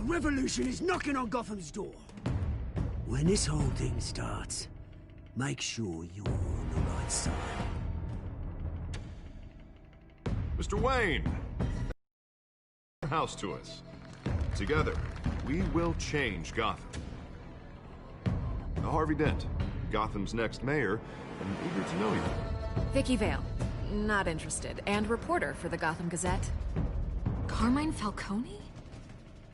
revolution is knocking on Gotham's door. When this whole thing starts, make sure you're on the right side. Mr. Wayne! House to us. Together, we will change Gotham. Harvey Dent, Gotham's next mayor, and eager to know you. Vicky Vale, not interested, and reporter for the Gotham Gazette. Carmine Falcone?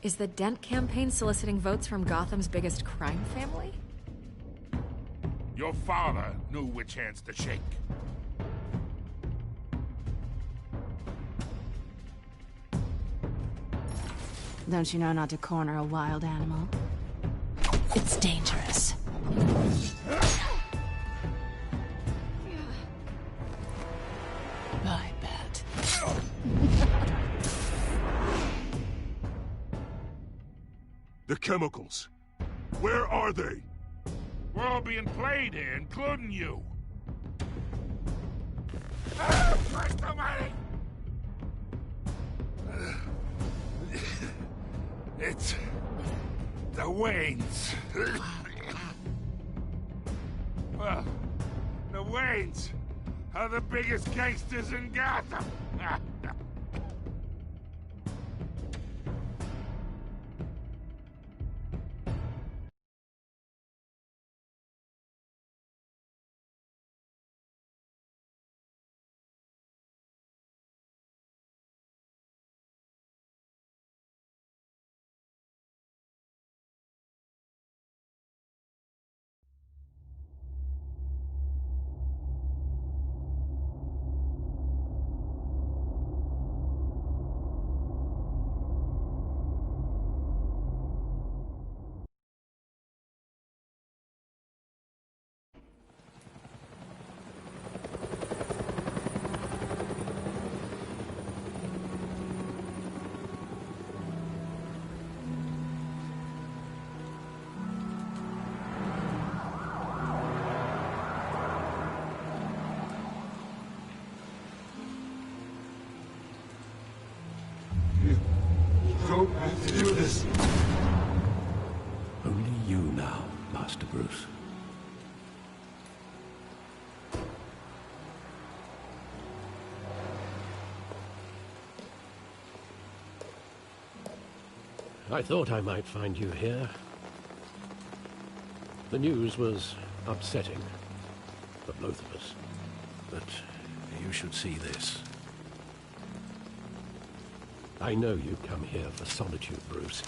Is the Dent campaign soliciting votes from Gotham's biggest crime family? Your father knew which hands to shake. Don't you know not to corner a wild animal? It's dangerous. I bet. The chemicals. Where are they? We're all being played here, including you. Christ almighty! It's... the Waynes. Well, the Waynes are the biggest gangsters in Gotham. Don't have to do this. Only you now, Master Bruce. I thought I might find you here. The news was upsetting for both of us. But you should see this. I know you come here for solitude, Bruce.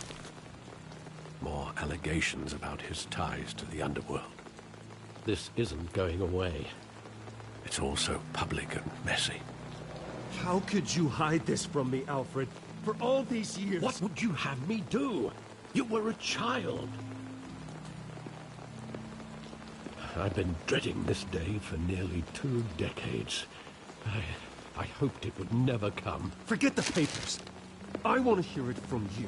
More allegations about his ties to the underworld. This isn't going away. It's all so public and messy. How could you hide this from me, Alfred? For all these years... What would you have me do? You were a child. I've been dreading this day for nearly 2 decades. I hoped it would never come. Forget the papers. I want to hear it from you.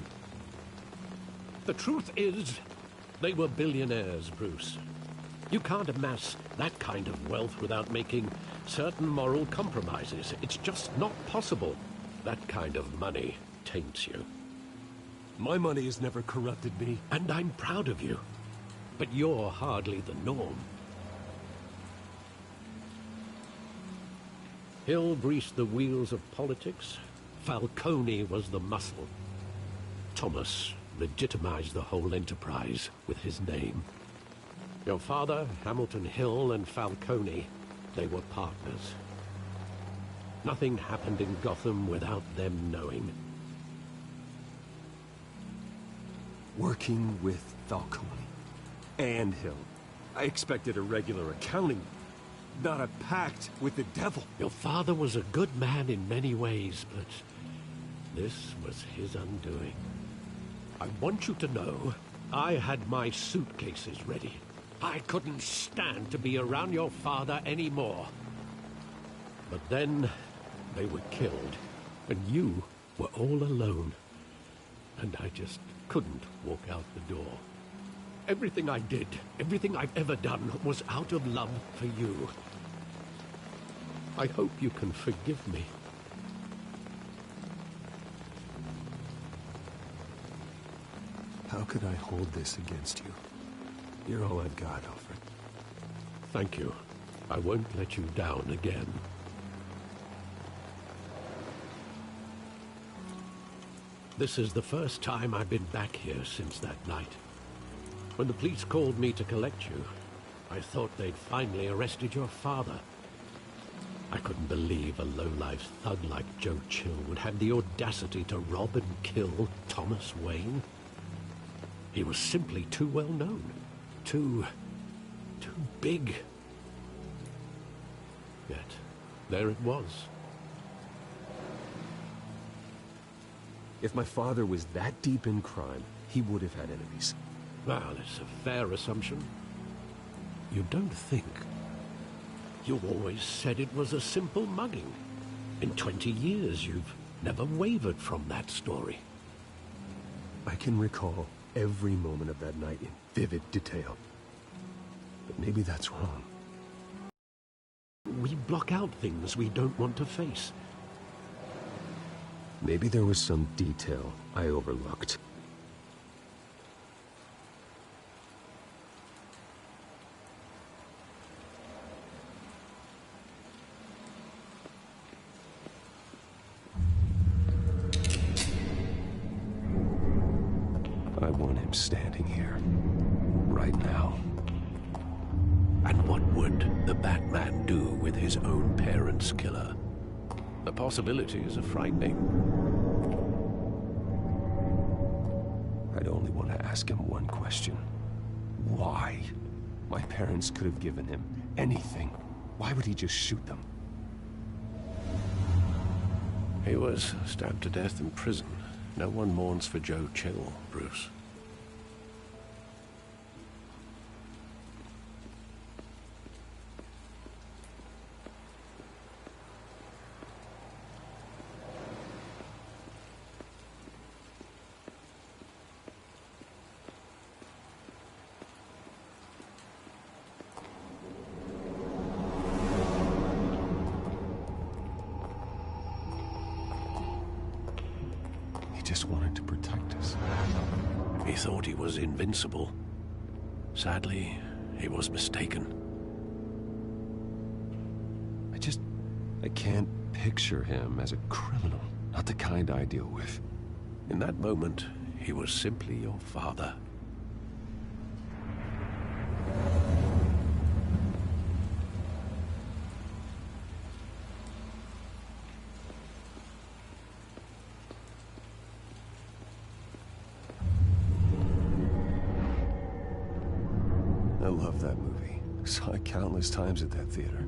The truth is, they were billionaires, Bruce. You can't amass that kind of wealth without making certain moral compromises. It's just not possible. That kind of money taints you. My money has never corrupted me. And I'm proud of you. But you're hardly the norm. Hill greased the wheels of politics. Falcone was the muscle. Thomas legitimized the whole enterprise with his name. Your father, Hamilton Hill, and Falcone, they were partners. Nothing happened in Gotham without them knowing. Working with Falcone and Hill. I expected a regular accounting, not a pact with the devil. Your father was a good man in many ways, but this was his undoing. I want you to know, I had my suitcases ready. I couldn't stand to be around your father anymore. But then, they were killed, and you were all alone. And I just couldn't walk out the door. Everything I did, everything I've ever done, was out of love for you. I hope you can forgive me. How could I hold this against you? You're all I've got, Alfred. Thank you. I won't let you down again. This is the first time I've been back here since that night. When the police called me to collect you, I thought they'd finally arrested your father. I couldn't believe a low-life thug like Joe Chill would have the audacity to rob and kill Thomas Wayne. He was simply too well known. Too big. Yet, there it was. If my father was that deep in crime, he would have had enemies. Well, it's a fair assumption. You don't think? You always said it was a simple mugging. In 20 years, you've never wavered from that story. I can recall every moment of that night in vivid detail. But maybe that's wrong. We block out things we don't want to face. Maybe there was some detail I overlooked. I want him standing here, right now. And what would the Batman do with his own parents' killer? The possibilities are frightening. I'd only want to ask him one question. Why? My parents could have given him anything. Why would he just shoot them? He was stabbed to death in prison. No one mourns for Joe Chill, Bruce. Just wanted to protect us. He thought he was invincible. Sadly, he was mistaken. I can't picture him as a criminal. Not the kind I deal with. In that moment, he was simply your father. I love that movie. Saw it countless times at that theater.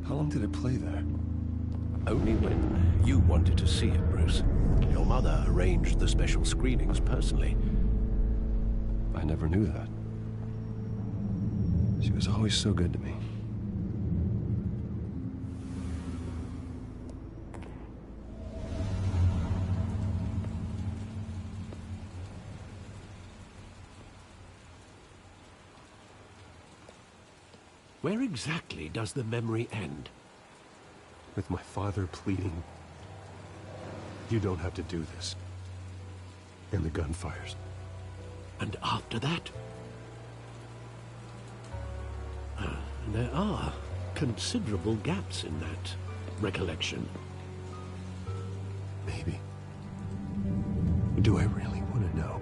How long did it play there? Only when you wanted to see it, Bruce. Your mother arranged the special screenings personally. I never knew that. She was always so good to me. Where exactly does the memory end? With my father pleading, "You don't have to do this." And the gun fires. And after that? There are considerable gaps in that recollection. Maybe. Do I really want to know?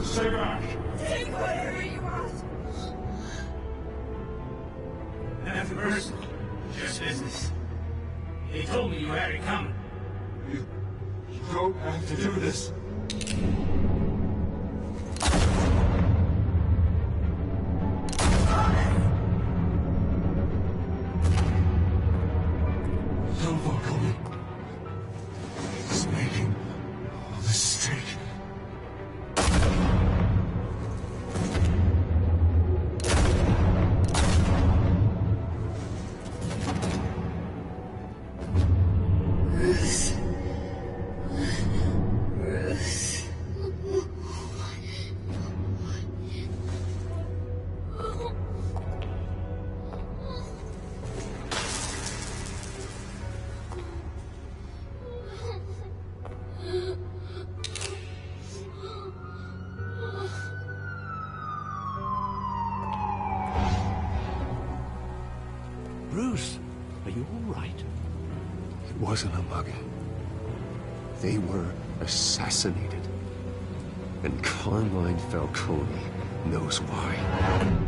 Stay back! Take whatever you want! Nothing personal. Just business. They told me you had it coming. You don't have to do this. Are you all right? It wasn't a mugging. They were assassinated. And Carmine Falcone knows why.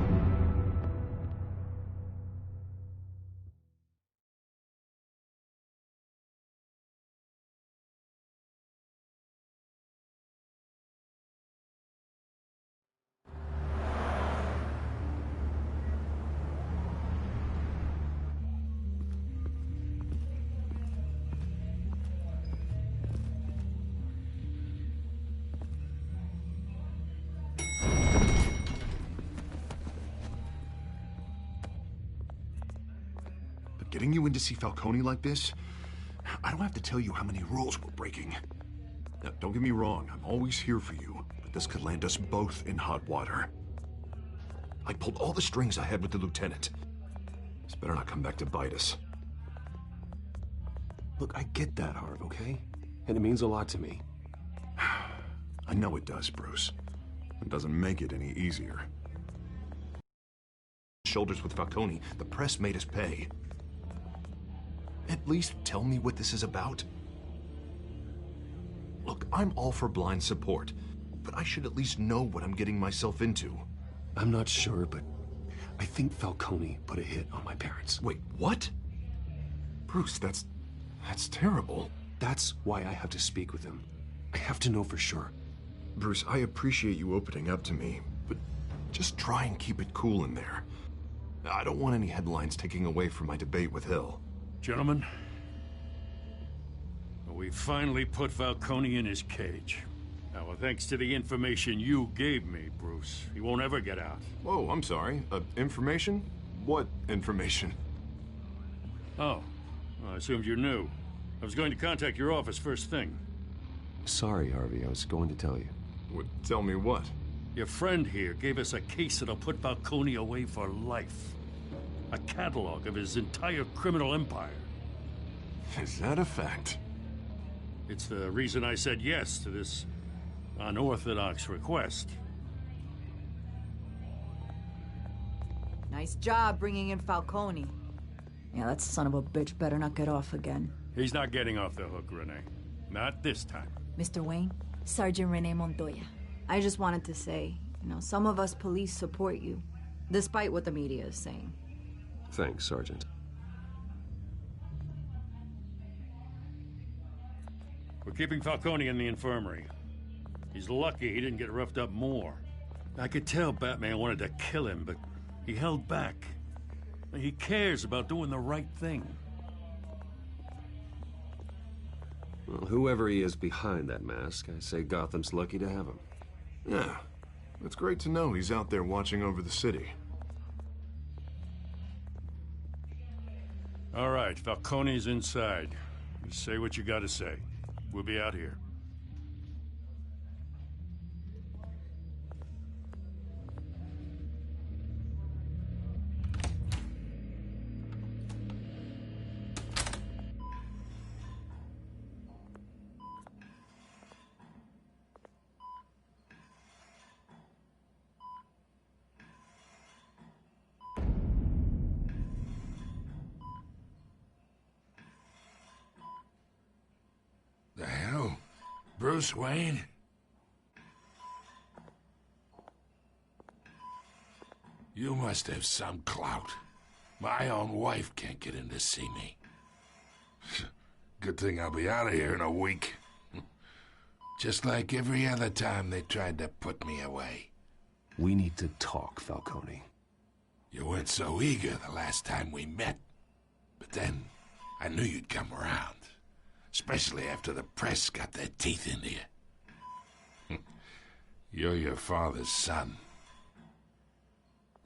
Getting you in to see Falcone like this? I don't have to tell you how many rules we're breaking. Now, don't get me wrong, I'm always here for you, but this could land us both in hot water. I pulled all the strings I had with the lieutenant. This better not come back to bite us. Look, I get that, Harv, okay? And it means a lot to me. I know it does, Bruce. It doesn't make it any easier. Shoulders with Falcone, the press made us pay. At least tell me what this is about. Look, I'm all for blind support, but I should at least know what I'm getting myself into. I'm not sure, but I think Falcone put a hit on my parents. Wait, what? Bruce, that's terrible. That's why I have to speak with him. I have to know for sure. Bruce, I appreciate you opening up to me, but just try and keep it cool in there. I don't want any headlines taking away from my debate with Hill. Gentlemen, we finally put Falcone in his cage. Now, thanks to the information you gave me, Bruce, he won't ever get out. Whoa, I'm sorry. Information? What information? Oh, well, I assumed you knew. I was going to contact your office first thing. Sorry, Harvey, I was going to tell you. Tell me what? Your friend here gave us a case that'll put Falcone away for life. A catalog of his entire criminal empire. Is that a fact? It's the reason I said yes to this unorthodox request. Nice job bringing in Falcone. Yeah, that son of a bitch better not get off again. He's not getting off the hook, Renee. Not this time. Mr. Wayne, Sergeant Renee Montoya. I just wanted to say, some of us police support you, despite what the media is saying. Thanks, Sergeant. We're keeping Falcone in the infirmary. He's lucky he didn't get roughed up more. I could tell Batman wanted to kill him, but he held back. He cares about doing the right thing. Well, whoever he is behind that mask, I say Gotham's lucky to have him. Yeah, it's great to know he's out there watching over the city. All right, Falcone's inside. You say what you gotta say. We'll be out here. The hell? Bruce Wayne? You must have some clout. My own wife can't get in to see me. Good thing I'll be out of here in a week. Just like every other time they tried to put me away. We need to talk, Falcone. You weren't so eager the last time we met. But then, I knew you'd come around. Especially after the press got their teeth into you. You're your father's son.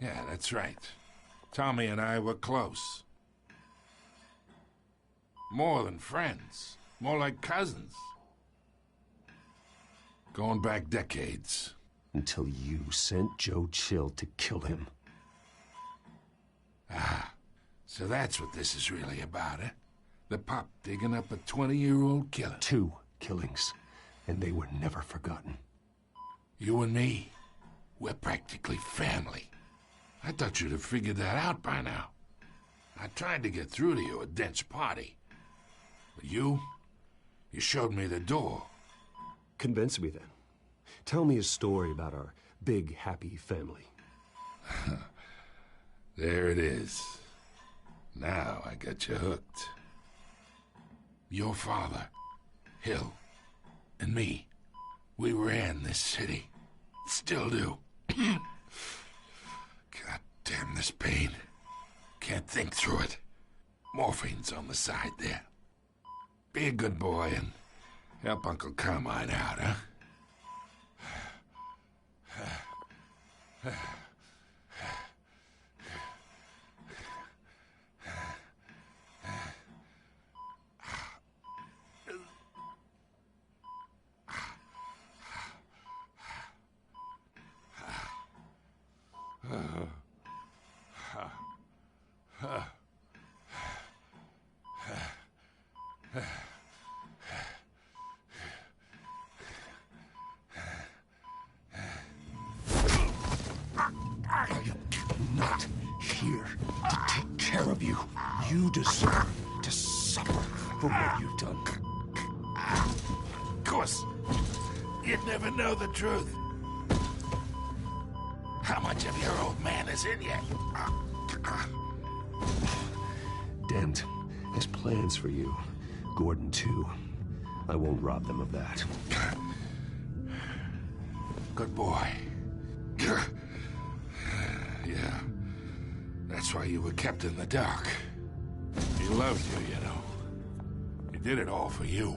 Yeah, that's right. Tommy and I were close. More than friends. More like cousins. Going back decades. Until you sent Joe Chill to kill him. Ah, so that's what this is really about, eh? The pop digging up a 20-year-old killer. 2 killings, and they were never forgotten. You and me, we're practically family. I thought you'd have figured that out by now. I tried to get through to you at Dent's party. But you showed me the door. Convince me then. Tell me a story about our big, happy family. There it is. Now I got you hooked. Your father, Hill, and me, we ran this city. Still do. God damn this pain. Can't think through it. Morphine's on the side there. Be a good boy and help Uncle Carmine out, huh? Not here to take care of you. You deserve to suffer for what you've done. Of course, you'd never know the truth. How much of your old man is in you? Dent has plans for you. Gordon, too. I won't rob them of that. Good boy. Yeah. That's why you were kept in the dark. He loved you, you know. He did it all for you.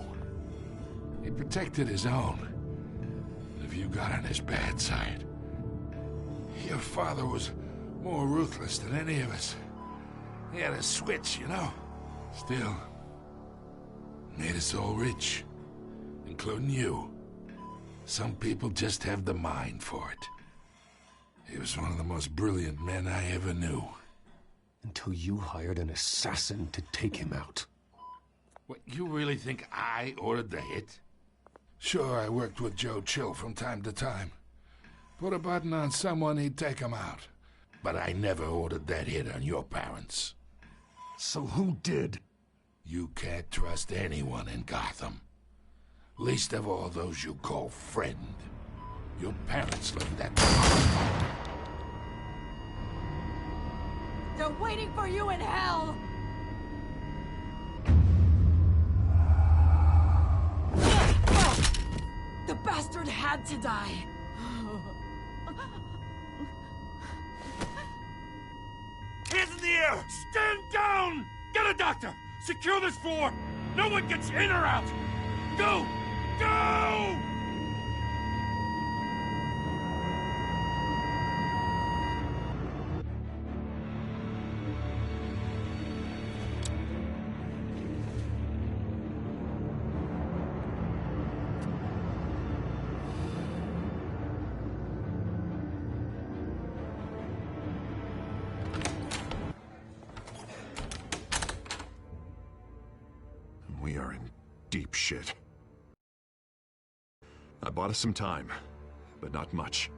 He protected his own. If you got on his bad side. Your father was more ruthless than any of us. He had a switch, you know. Still, made us all rich. Including you. Some people just have the mind for it. He was one of the most brilliant men I ever knew. Until you hired an assassin to take him out. What, you really think I ordered the hit? Sure, I worked with Joe Chill from time to time. Put a button on someone, he'd take him out. But I never ordered that hit on your parents. So who did? You can't trust anyone in Gotham. Least of all those you call friend. Your parents left that. They're waiting for you in hell! The bastard had to die! Hands in the air! Stand down! Get a doctor! Secure this floor! No one gets in or out! Go! Go! We are in deep shit. I bought us some time, but not much.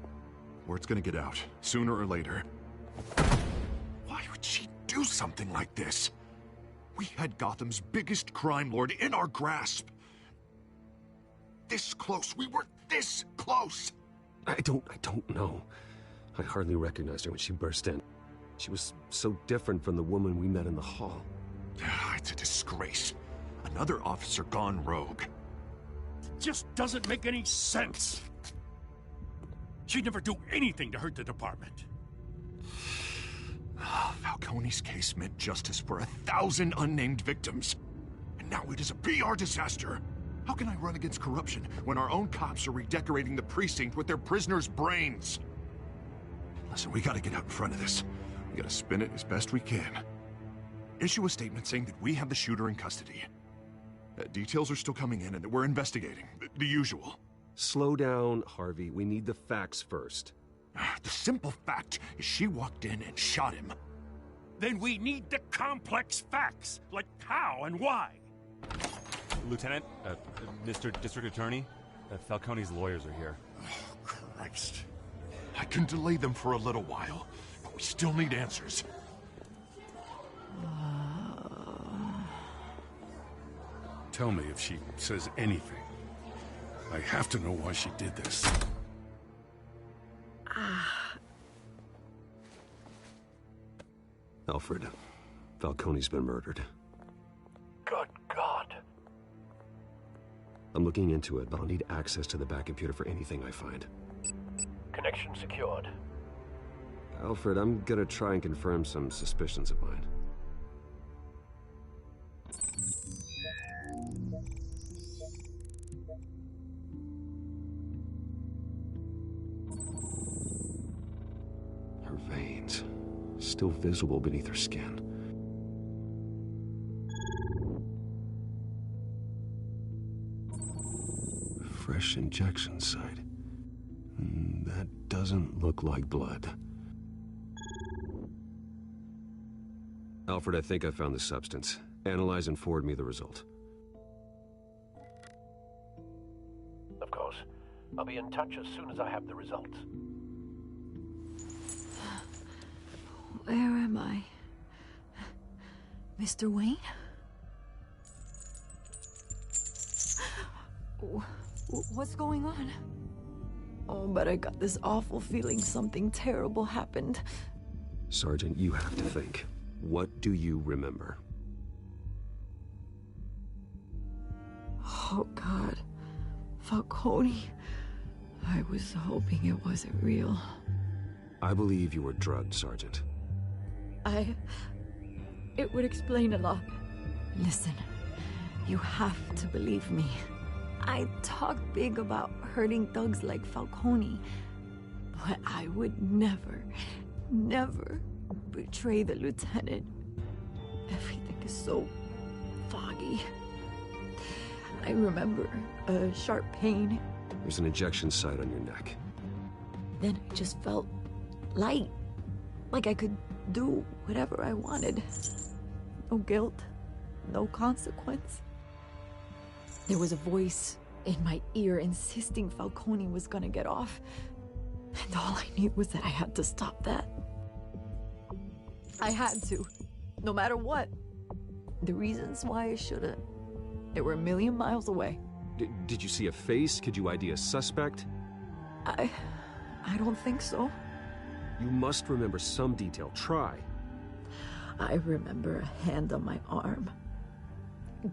Word's gonna get out, sooner or later. Why would she do something like this? We had Gotham's biggest crime lord in our grasp. This close. We were this close. I don't know. I hardly recognized her when she burst in. She was so different from the woman we met in the hall. It's a disgrace. Another officer gone rogue. It just doesn't make any sense. She'd never do anything to hurt the department. Falcone's case meant justice for 1,000 unnamed victims. And now it is a PR disaster. How can I run against corruption when our own cops are redecorating the precinct with their prisoners' brains? Listen, we gotta get out in front of this. We gotta spin it as best we can. Issue a statement saying that we have the shooter in custody. Details are still coming in and that we're investigating. The usual. Slow down, Harvey. We need the facts first. The simple fact is she walked in and shot him. Then we need the complex facts, like how and why. Lieutenant, Mr. District Attorney, Falcone's lawyers are here. Oh, Christ. I can delay them for a little while, but we still need answers. Tell me if she says anything. I have to know why she did this. Alfred, Falcone's been murdered. Good God. I'm looking into it, but I'll need access to the back computer for anything I find. Connection secured. Alfred, I'm gonna try and confirm some suspicions of mine. Her veins, still visible beneath her skin. Fresh injection site. That doesn't look like blood. Alfred, I think I found the substance. Analyze and forward me the result. Of course. I'll be in touch as soon as I have the results. Where am I? Mr. Wayne? What's going on? Oh, but I got this awful feeling something terrible happened. Sergeant, you have to think. What do you remember? Oh, God. Falcone. I was hoping it wasn't real. I believe you were drugged, Sergeant. It would explain a lot. Listen, you have to believe me. I talk big about hurting thugs like Falcone, but I would never, never betray the lieutenant. Everything is so foggy. I remember a sharp pain. There's an injection site on your neck. Then I just felt light, like I could do whatever I wanted. No guilt, no consequence. There was a voice in my ear insisting Falcone was gonna get off. And all I knew was that I had to stop that. I had to, no matter what. The reasons why I shouldn't, they were a million miles away. Did you see a face? Could you ID a suspect? I don't think so. You must remember some detail. Try. I remember a hand on my arm,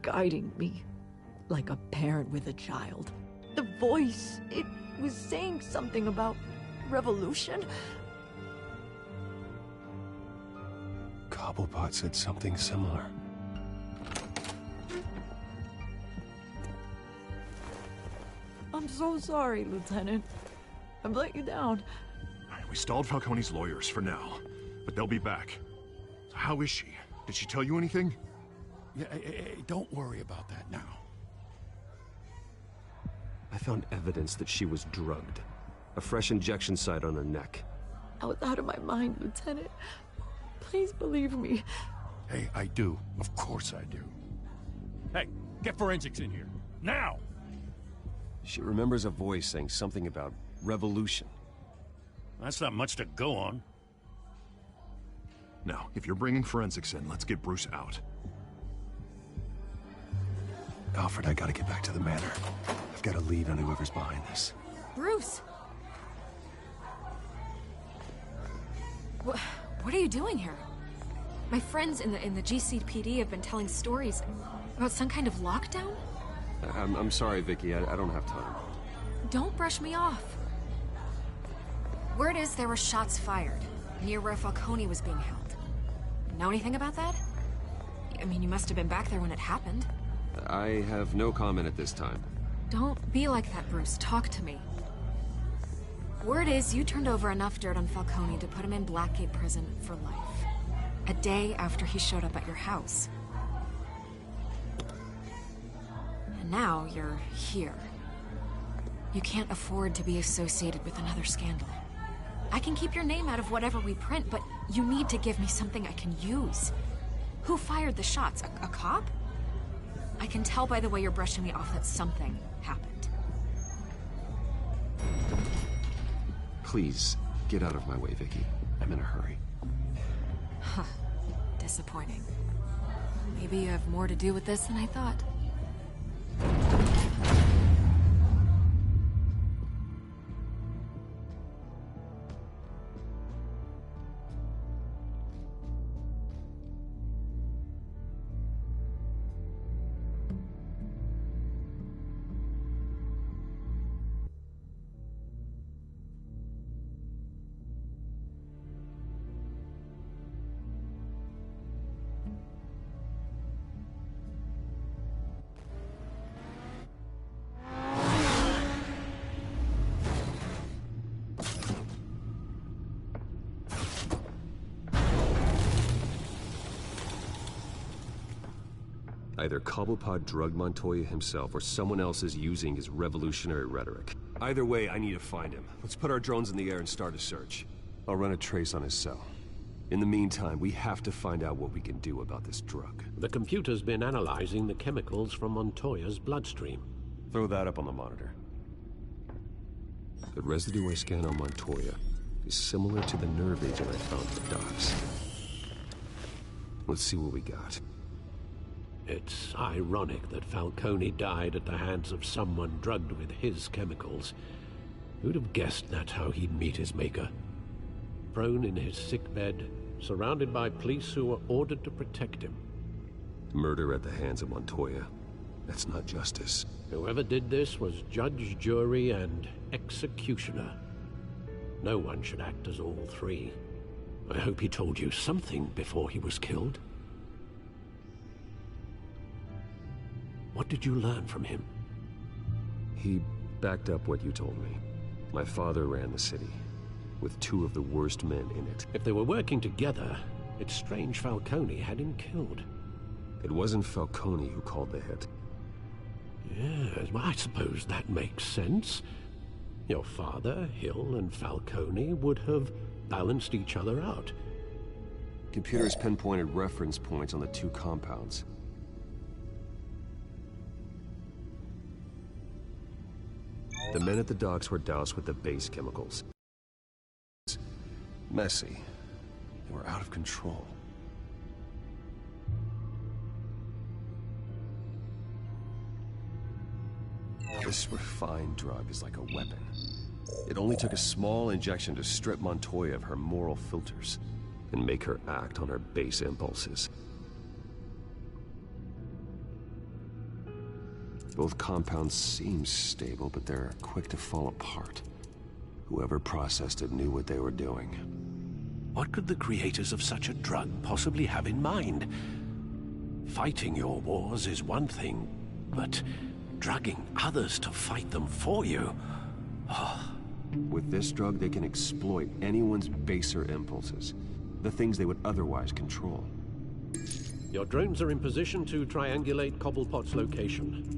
guiding me like a parent with a child. The voice, it was saying something about revolution. Cobblepot said something similar. I'm so sorry, Lieutenant. I've let you down. We stalled Falcone's lawyers for now, but they'll be back. So how is she? Did she tell you anything? Yeah, hey, don't worry about that now. I found evidence that she was drugged. A fresh injection site on her neck. I was out of my mind, Lieutenant. Please believe me. Hey, I do. Of course I do. Hey, get forensics in here. Now! She remembers a voice saying something about revolution. That's not much to go on. Now, if you're bringing forensics in, let's get Bruce out. Alfred, I gotta get back to the manor. I've got a lead on whoever's behind this. Bruce! What are you doing here? My friends in the GCPD have been telling stories about some kind of lockdown? I'm sorry, Vicky. I don't have time. Don't brush me off. Word is there were shots fired near where Falcone was being held. Know anything about that? I mean, you must have been back there when it happened. I have no comment at this time. Don't be like that, Bruce. Talk to me. Word is you turned over enough dirt on Falcone to put him in Blackgate Prison for life. A day after he showed up at your house. And now you're here. You can't afford to be associated with another scandal. I can keep your name out of whatever we print, but you need to give me something I can use. Who fired the shots? A cop? I can tell by the way you're brushing me off that something happened. Please, get out of my way, Vicky. I'm in a hurry. Huh. disappointing. Maybe you have more to do with this than I thought. Either Cobblepot drugged Montoya himself, or someone else is using his revolutionary rhetoric. Either way, I need to find him. Let's put our drones in the air and start a search. I'll run a trace on his cell. In the meantime, we have to find out what we can do about this drug. The computer's been analyzing the chemicals from Montoya's bloodstream. Throw that up on the monitor. The residue I scan on Montoya is similar to the nerve agent I found at the docks. Let's see what we got. It's ironic that Falcone died at the hands of someone drugged with his chemicals. Who'd have guessed that's how he'd meet his maker? Prone in his sickbed, surrounded by police who were ordered to protect him. Murder at the hands of Montoya. That's not justice. Whoever did this was judge, jury, and executioner. No one should act as all three. I hope he told you something before he was killed. What did you learn from him? He backed up what you told me. My father ran the city, with two of the worst men in it. If they were working together, it's strange Falcone had him killed. It wasn't Falcone who called the hit. Yes, well, I suppose that makes sense. Your father, Hill, and Falcone would have balanced each other out. Computers pinpointed reference points on the two compounds. The men at the docks were doused with the base chemicals. Messy. They were out of control. This refined drug is like a weapon. It only took a small injection to strip Montoya of her moral filters and make her act on her base impulses. Both compounds seem stable, but they're quick to fall apart. Whoever processed it knew what they were doing. What could the creators of such a drug possibly have in mind? Fighting your wars is one thing, but drugging others to fight them for you? Oh. With this drug, they can exploit anyone's baser impulses, the things they would otherwise control. Your drones are in position to triangulate Cobblepot's location.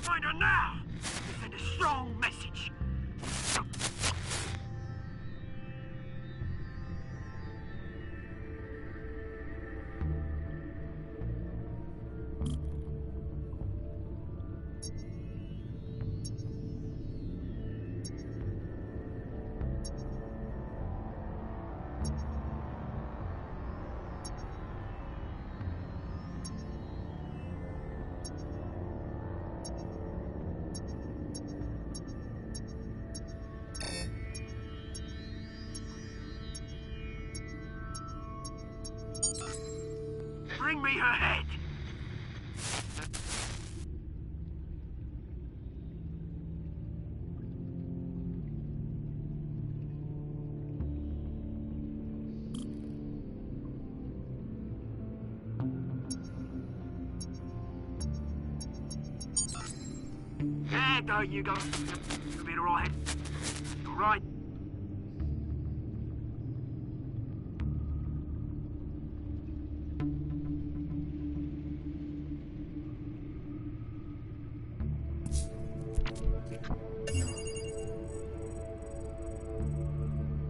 Find her now! Send a strong message. Bring me her head! get though, you go. You'll be alright. Alright.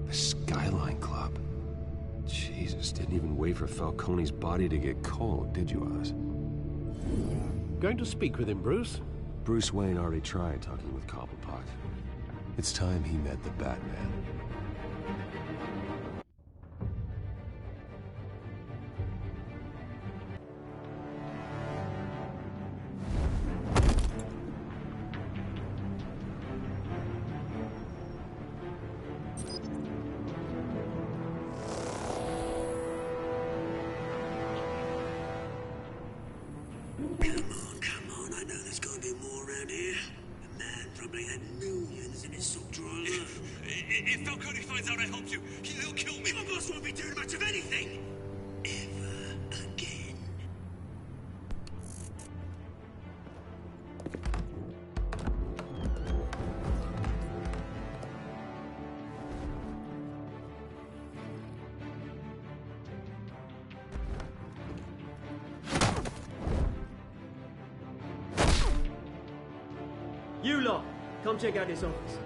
The Skyline Club. Jesus, didn't even wait for Falcone's body to get cold, did you, Oz? Going to speak with him, Bruce? Bruce Wayne already tried talking with Cobblepot. It's time he met the Batman. Come on, I know there's gotta be more around here. The man probably had millions in his soldier life. If Falcone finds out I helped you, he'll kill me. My boss won't be doing much of anything. Ever again. You lot, come check out this office.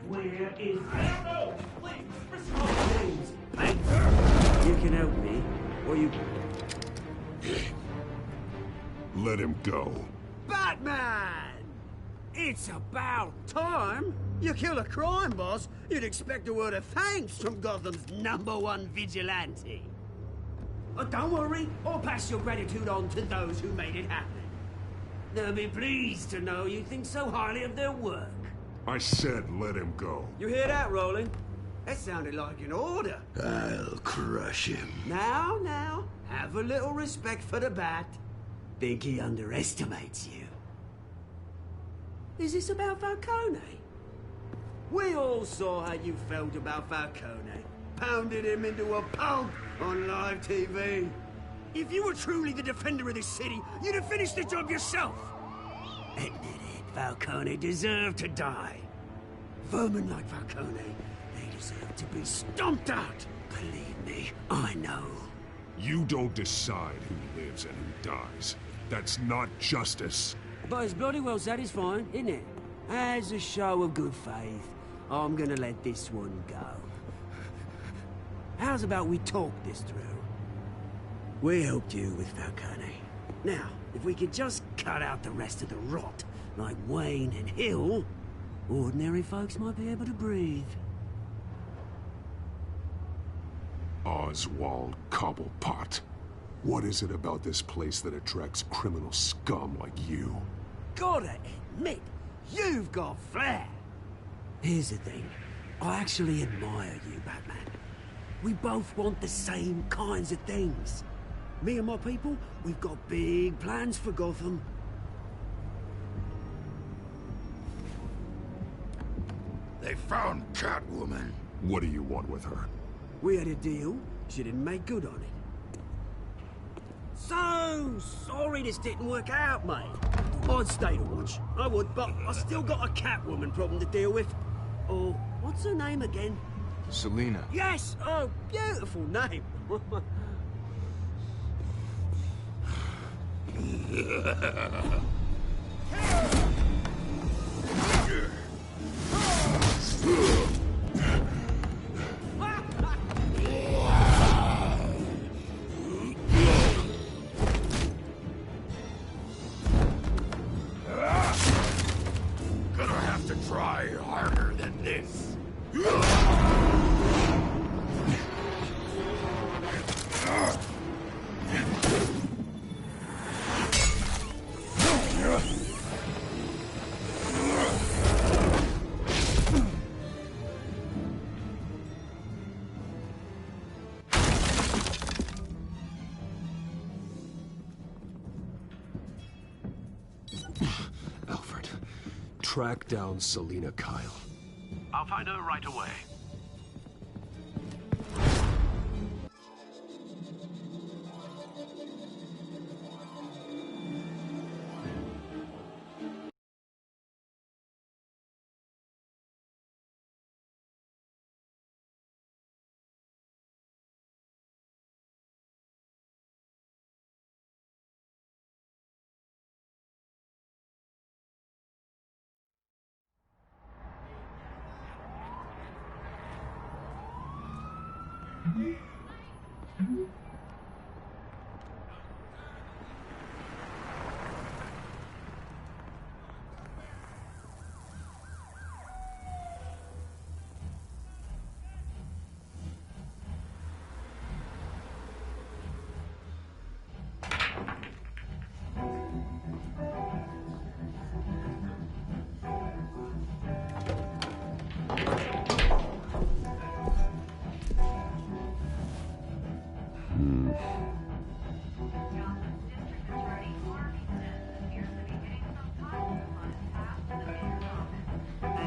Where is I don't know! Please, James? You can help me, or you... Let him go. Batman! It's about time. You kill a crime boss, you'd expect a word of thanks from Gotham's #1 vigilante. Oh, don't worry, I'll pass your gratitude on to those who made it happen. They'll be pleased to know you think so highly of their work. I said let him go. You hear that, Roland? That sounded like an order. I'll crush him. Now, have a little respect for the Bat. Think he underestimates you. Is this about Falcone? We all saw how you felt about Falcone. Pounded him into a pulp on live TV. If you were truly the defender of this city, you'd have finished the job yourself. Admit it, Falcone deserved to die. Vermin like Falcone, they deserve to be stomped out. Believe me, I know. You don't decide who lives and who dies. That's not justice. But it's bloody well satisfying, isn't it? As a show of good faith, I'm gonna let this one go. How's about we talk this through? We helped you with Falcone. Now, if we could just cut out the rest of the rot, like Wayne and Hill, ordinary folks might be able to breathe. Oswald Cobblepot. What is it about this place that attracts criminal scum like you? Gotta admit, you've got flair. Here's the thing. I actually admire you, Batman. We both want the same kinds of things. Me and my people, we've got big plans for Gotham. They found Catwoman. What do you want with her? We had a deal. She didn't make good on it. So sorry this didn't work out, mate. I'd stay to watch. I would, but I still got a Catwoman problem to deal with. Oh, what's her name again? Selina. Yes! Oh, beautiful name. Gonna have to try harder than this. Alfred, track down Selina Kyle. I'll find her right away.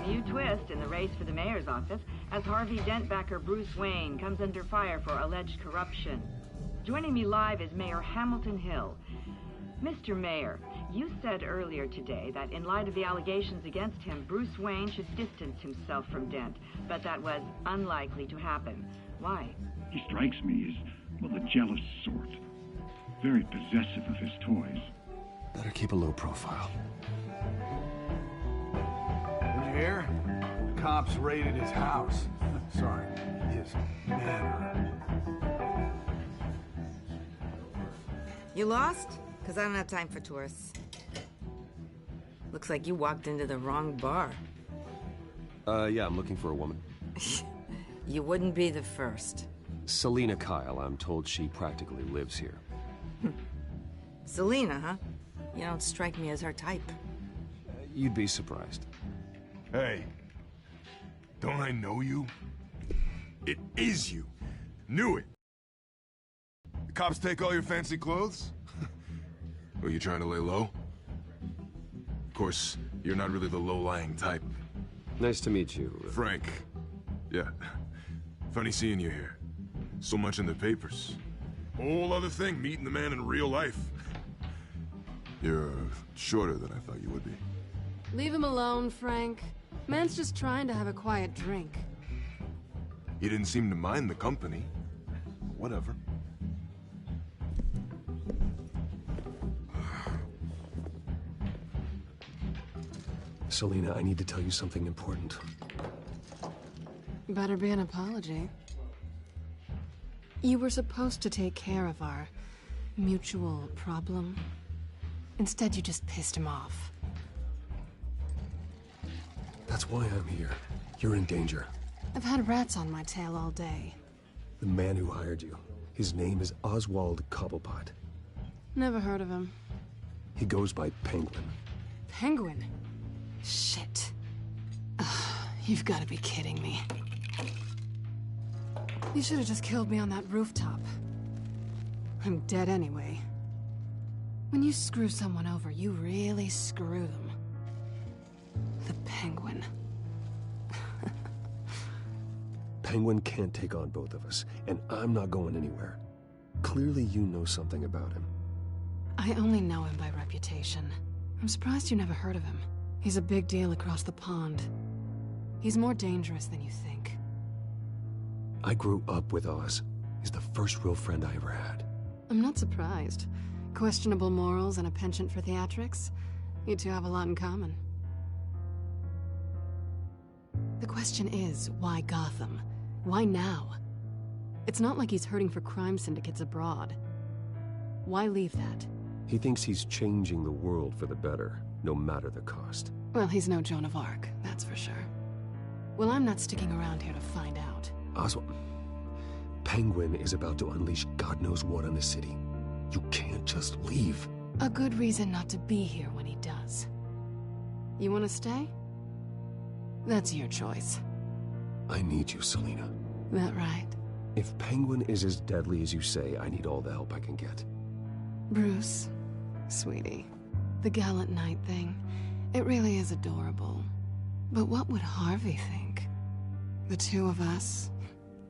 new twist in the race for the mayor's office as Harvey Dent backer Bruce Wayne comes under fire for alleged corruption. Joining me live is Mayor Hamilton Hill. Mr. Mayor, you said earlier today that in light of the allegations against him, Bruce Wayne should distance himself from Dent, but that was unlikely to happen. Why? He strikes me as, well, the jealous sort. Very possessive of his toys. Better keep a low profile. Did you hear? The cops raided his house. Sorry, his manor. You lost? Because I don't have time for tourists. Looks like you walked into the wrong bar. Yeah, I'm looking for a woman. You wouldn't be the first. Selina Kyle, I'm told she practically lives here. Selina, huh? You don't strike me as her type. You'd be surprised. Hey, don't I know you? It is you. Knew it. The cops take all your fancy clothes? Were you trying to lay low? Of course, you're not really the low-lying type. Nice to meet you. Frank. Yeah. Funny seeing you here. So much in the papers. Whole other thing, meeting the man in real life. You're shorter than I thought you would be. Leave him alone, Frank. Man's just trying to have a quiet drink. He didn't seem to mind the company. Whatever. Selina, I need to tell you something important. Better be an apology. You were supposed to take care of our mutual problem. Instead, you just pissed him off. That's why I'm here. You're in danger. I've had rats on my tail all day. The man who hired you, his name is Oswald Cobblepot. Never heard of him. He goes by Penguin. Penguin? Shit. Ugh, you've got to be kidding me. You should have just killed me on that rooftop. I'm dead anyway. When you screw someone over, you really screw them. The Penguin. Penguin can't take on both of us, and I'm not going anywhere. Clearly you know something about him. I only know him by reputation. I'm surprised you never heard of him. He's a big deal across the pond. He's more dangerous than you think. I grew up with Oz. He's the first real friend I ever had. I'm not surprised. Questionable morals and a penchant for theatrics. You two have a lot in common. The question is, why Gotham? Why now? It's not like he's hurting for crime syndicates abroad. Why leave that? He thinks he's changing the world for the better, no matter the cost. Well, he's no Joan of Arc, that's for sure. Well, I'm not sticking around here to find out. Oswald, Penguin is about to unleash God knows what on the city. You can't just leave. A good reason not to be here when he does. You want to stay? That's your choice. I need you, Selina. That right? If Penguin is as deadly as you say, I need all the help I can get. Bruce, sweetie, the gallant knight thing, it really is adorable. But what would Harvey think? The two of us,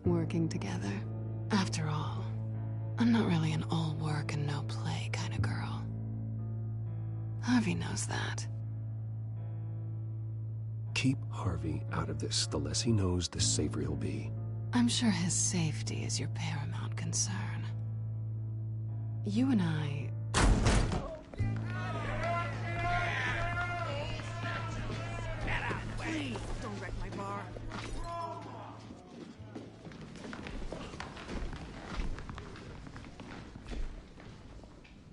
working together. After all, I'm not really an all work and no play kind of girl. Harvey knows that. Keep Harvey out of this. The less he knows, the safer he'll be. I'm sure his safety is your paramount concern. You and I... Please, don't wreck my bar.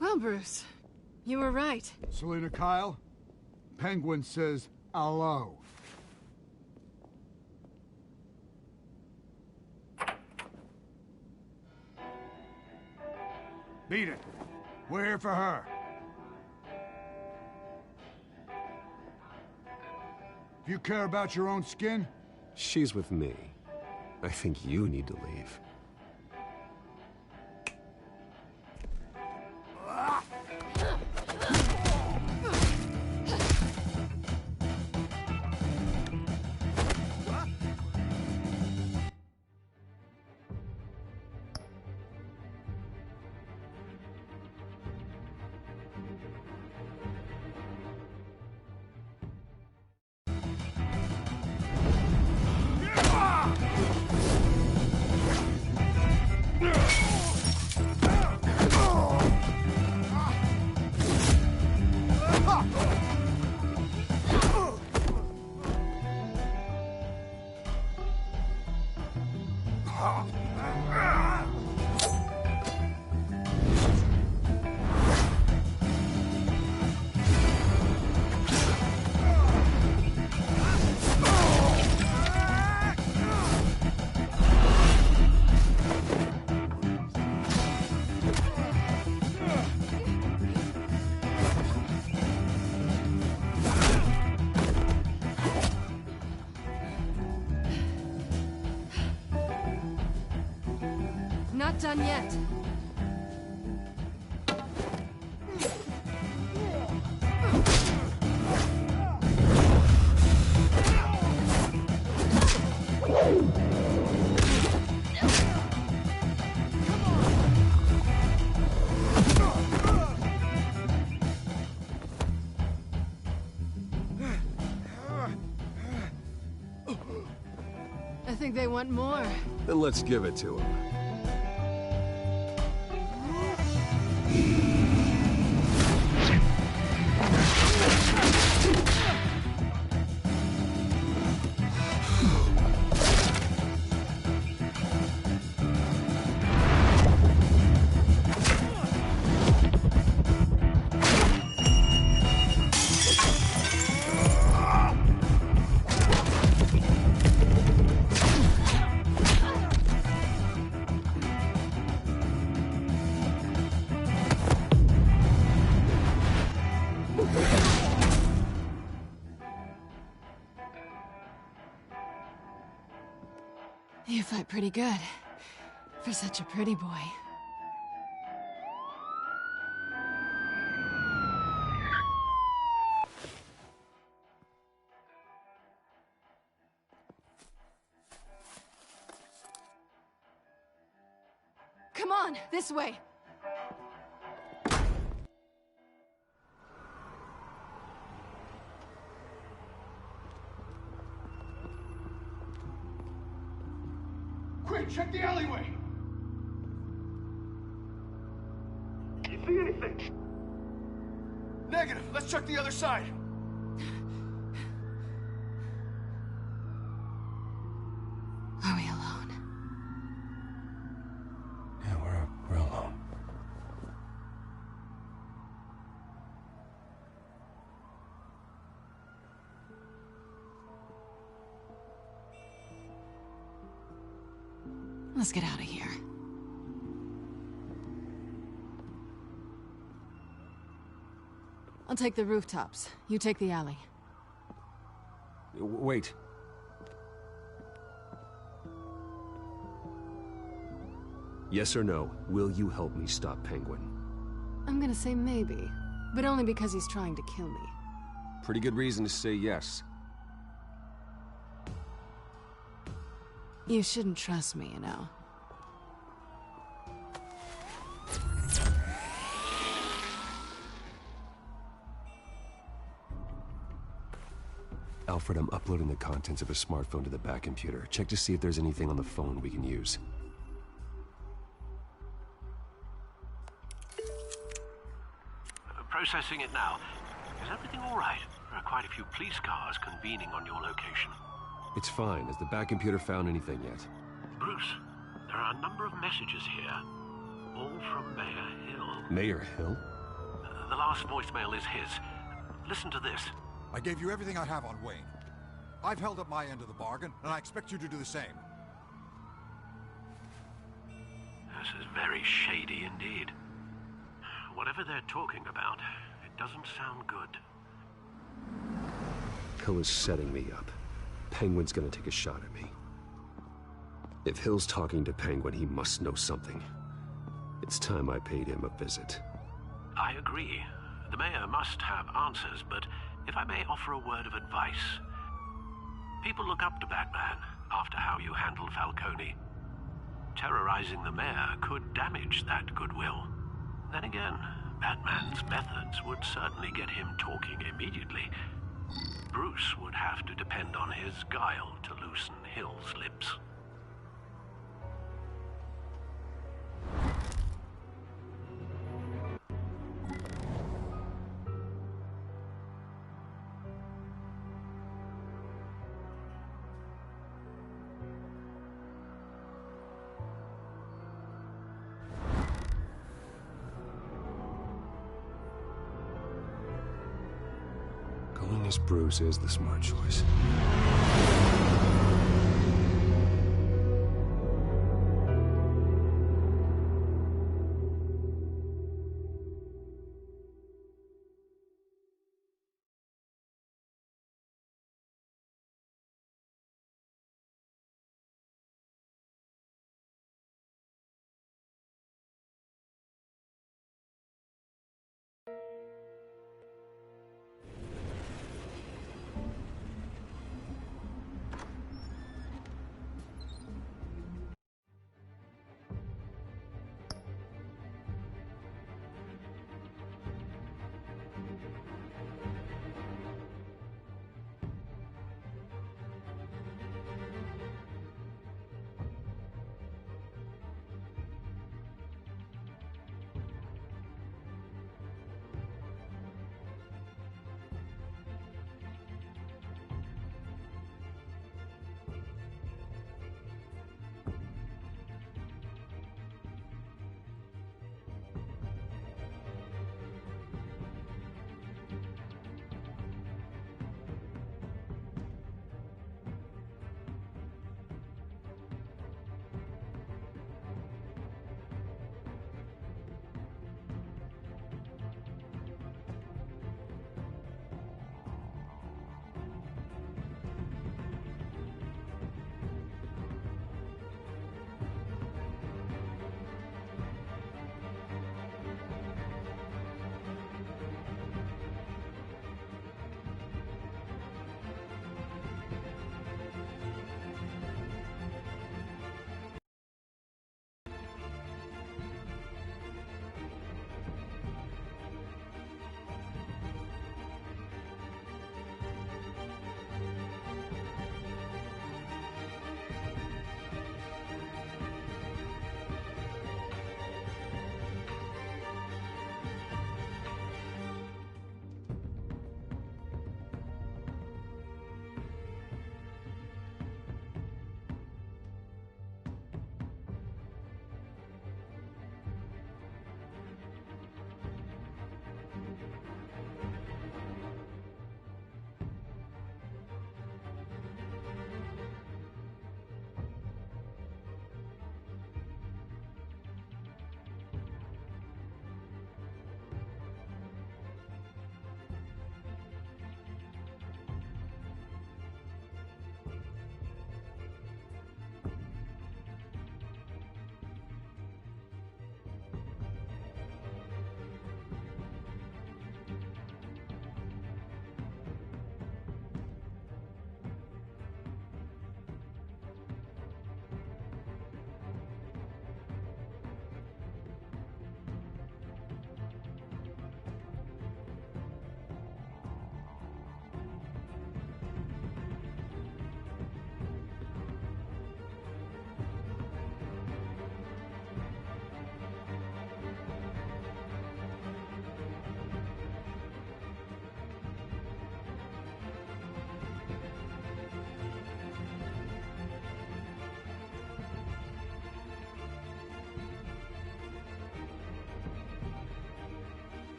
Well, Bruce, you were right. Selina Kyle, Penguin says hello. Beat it. We're here for her. If you care about your own skin... She's with me. I think you need to leave. not done yet. I think they want more. Then let's give it to him. You fight pretty good. For such a pretty boy. Come on, this way. Quick, check the alleyway! You see anything? Negative. Let's check the other side. Are we alone? Yeah, we're alone. Let's get out of here. I'll take the rooftops. You take the alley. Wait. Yes or no, will you help me stop Penguin? I'm gonna say maybe, but only because he's trying to kill me. Pretty good reason to say yes. You shouldn't trust me, you know. Alfred, I'm uploading the contents of a smartphone to the back computer. Check to see if there's anything on the phone we can use. Processing it now. Is everything all right? There are quite a few police cars convening on your location. It's fine. Has the back computer found anything yet? Bruce, there are a number of messages here, all from Mayor Hill. Mayor Hill? The last voicemail is his. Listen to this. I gave you everything I have on Wayne. I've held up my end of the bargain, and I expect you to do the same. This is very shady indeed. Whatever they're talking about, it doesn't sound good. Hill is setting me up. Penguin's gonna take a shot at me. If Hill's talking to Penguin, he must know something. It's time I paid him a visit. I agree. The mayor must have answers, but if I may offer a word of advice. People look up to Batman after how you handled Falcone. Terrorizing the mayor could damage that goodwill. Then again, Batman's methods would certainly get him talking immediately. Bruce would have to depend on his guile to loosen Hill's lips. Going as Bruce is the smart choice.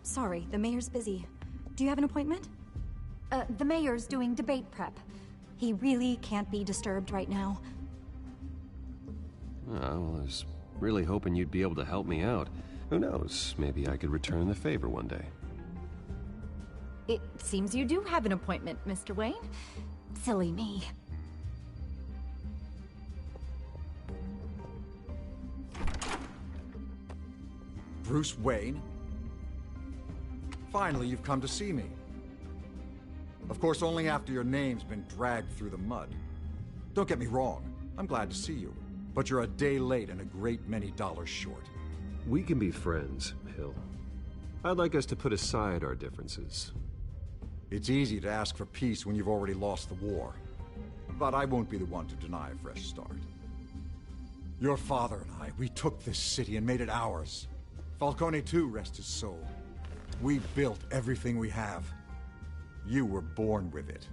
sorry, the mayor's busy. Do you have an appointment? The mayor's doing debate prep. He really can't be disturbed right now. Oh, well, I was really hoping you'd be able to help me out. Who knows, maybe I could return the favor one day. It seems you do have an appointment, Mr. Wayne. Silly me. Bruce Wayne? Finally, you've come to see me. Of course, only after your name's been dragged through the mud. Don't get me wrong, I'm glad to see you. But you're a day late and a great many dollars short. We can be friends, Hill. I'd like us to put aside our differences. It's easy to ask for peace when you've already lost the war. But I won't be the one to deny a fresh start. Your father and I, we took this city and made it ours. Falcone too, rest his soul. We built everything we have. You were born with it.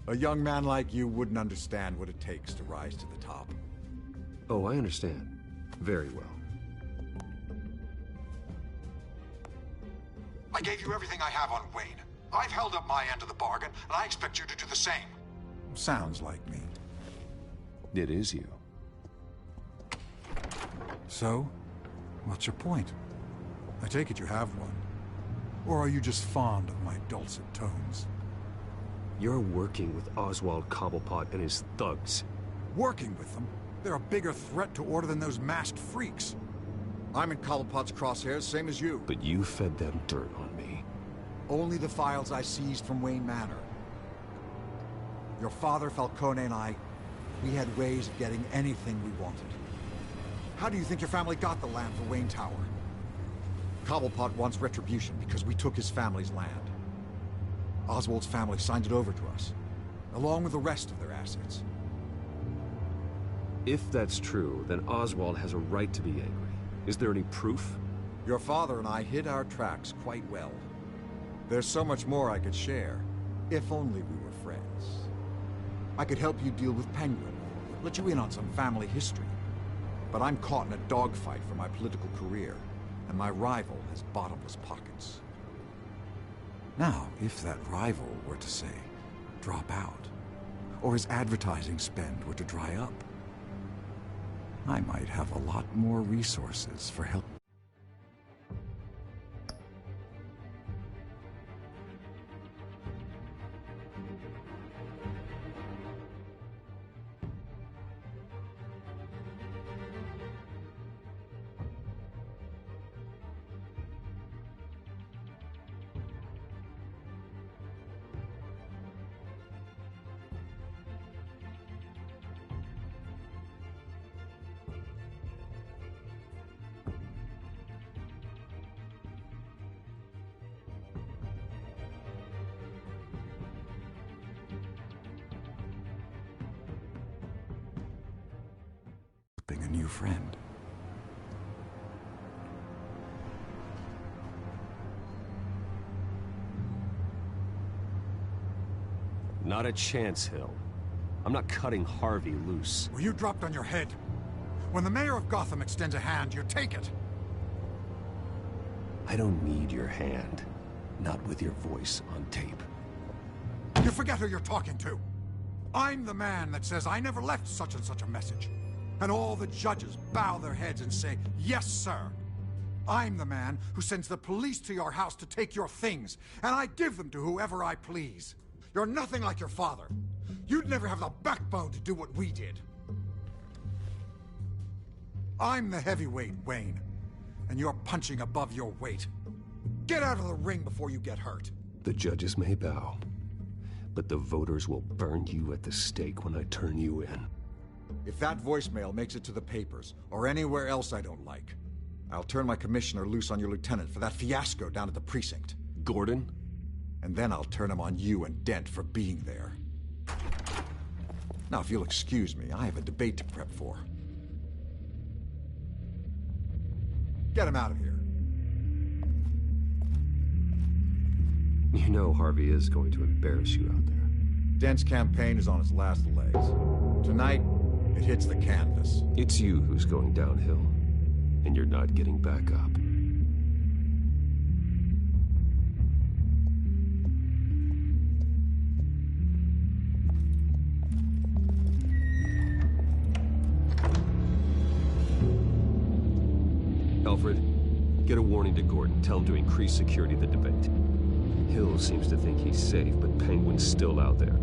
A young man like you wouldn't understand what it takes to rise to the top. Oh, I understand. Very well. I gave you everything I have on Wayne. I've held up my end of the bargain, and I expect you to do the same. Sounds like me. It is you. So, what's your point? I take it you have one. Or are you just fond of my dulcet tones? You're working with Oswald Cobblepot and his thugs. Working with them? They're a bigger threat to order than those masked freaks. I'm in Cobblepot's crosshairs, same as you. But you fed them dirt on me. Only the files I seized from Wayne Manor. Your father, Falcone, and I, we had ways of getting anything we wanted. How do you think your family got the land for Wayne Tower? Cobblepot wants retribution because we took his family's land. Oswald's family signed it over to us, along with the rest of their assets. If that's true, then Oswald has a right to be angry. Is there any proof? Your father and I hid our tracks quite well. There's so much more I could share, if only we were friends. I could help you deal with Penguin, let you in on some family history. But I'm caught in a dogfight for my political career, and my rival has bottomless pockets. Now, if that rival were to say, drop out, or his advertising spend were to dry up, I might have a lot more resources for help. A new friend. Not a chance, Hill. I'm not cutting Harvey loose. Were you dropped on your head? When the mayor of Gotham extends a hand, you take it. I don't need your hand. Not with your voice on tape. You forget who you're talking to. I'm the man that says I never left such and such a message. And all the judges bow their heads and say, yes, sir. I'm the man who sends the police to your house to take your things, and I give them to whoever I please. You're nothing like your father. You'd never have the backbone to do what we did. I'm the heavyweight, Wayne, and you're punching above your weight. Get out of the ring before you get hurt. The judges may bow, but the voters will burn you at the stake when I turn you in. If that voicemail makes it to the papers, or anywhere else I don't like, I'll turn my commissioner loose on your lieutenant for that fiasco down at the precinct. Gordon? And then I'll turn him on you and Dent for being there. Now, if you'll excuse me, I have a debate to prep for. Get him out of here. You know Harvey is going to embarrass you out there. Dent's campaign is on its last legs. Tonight, it hits the canvas. It's you who's going downhill, and you're not getting back up. Alfred. Get a warning to Gordon. Tell him to increase security of the debate. Hill seems to think he's safe, but Penguin's still out there.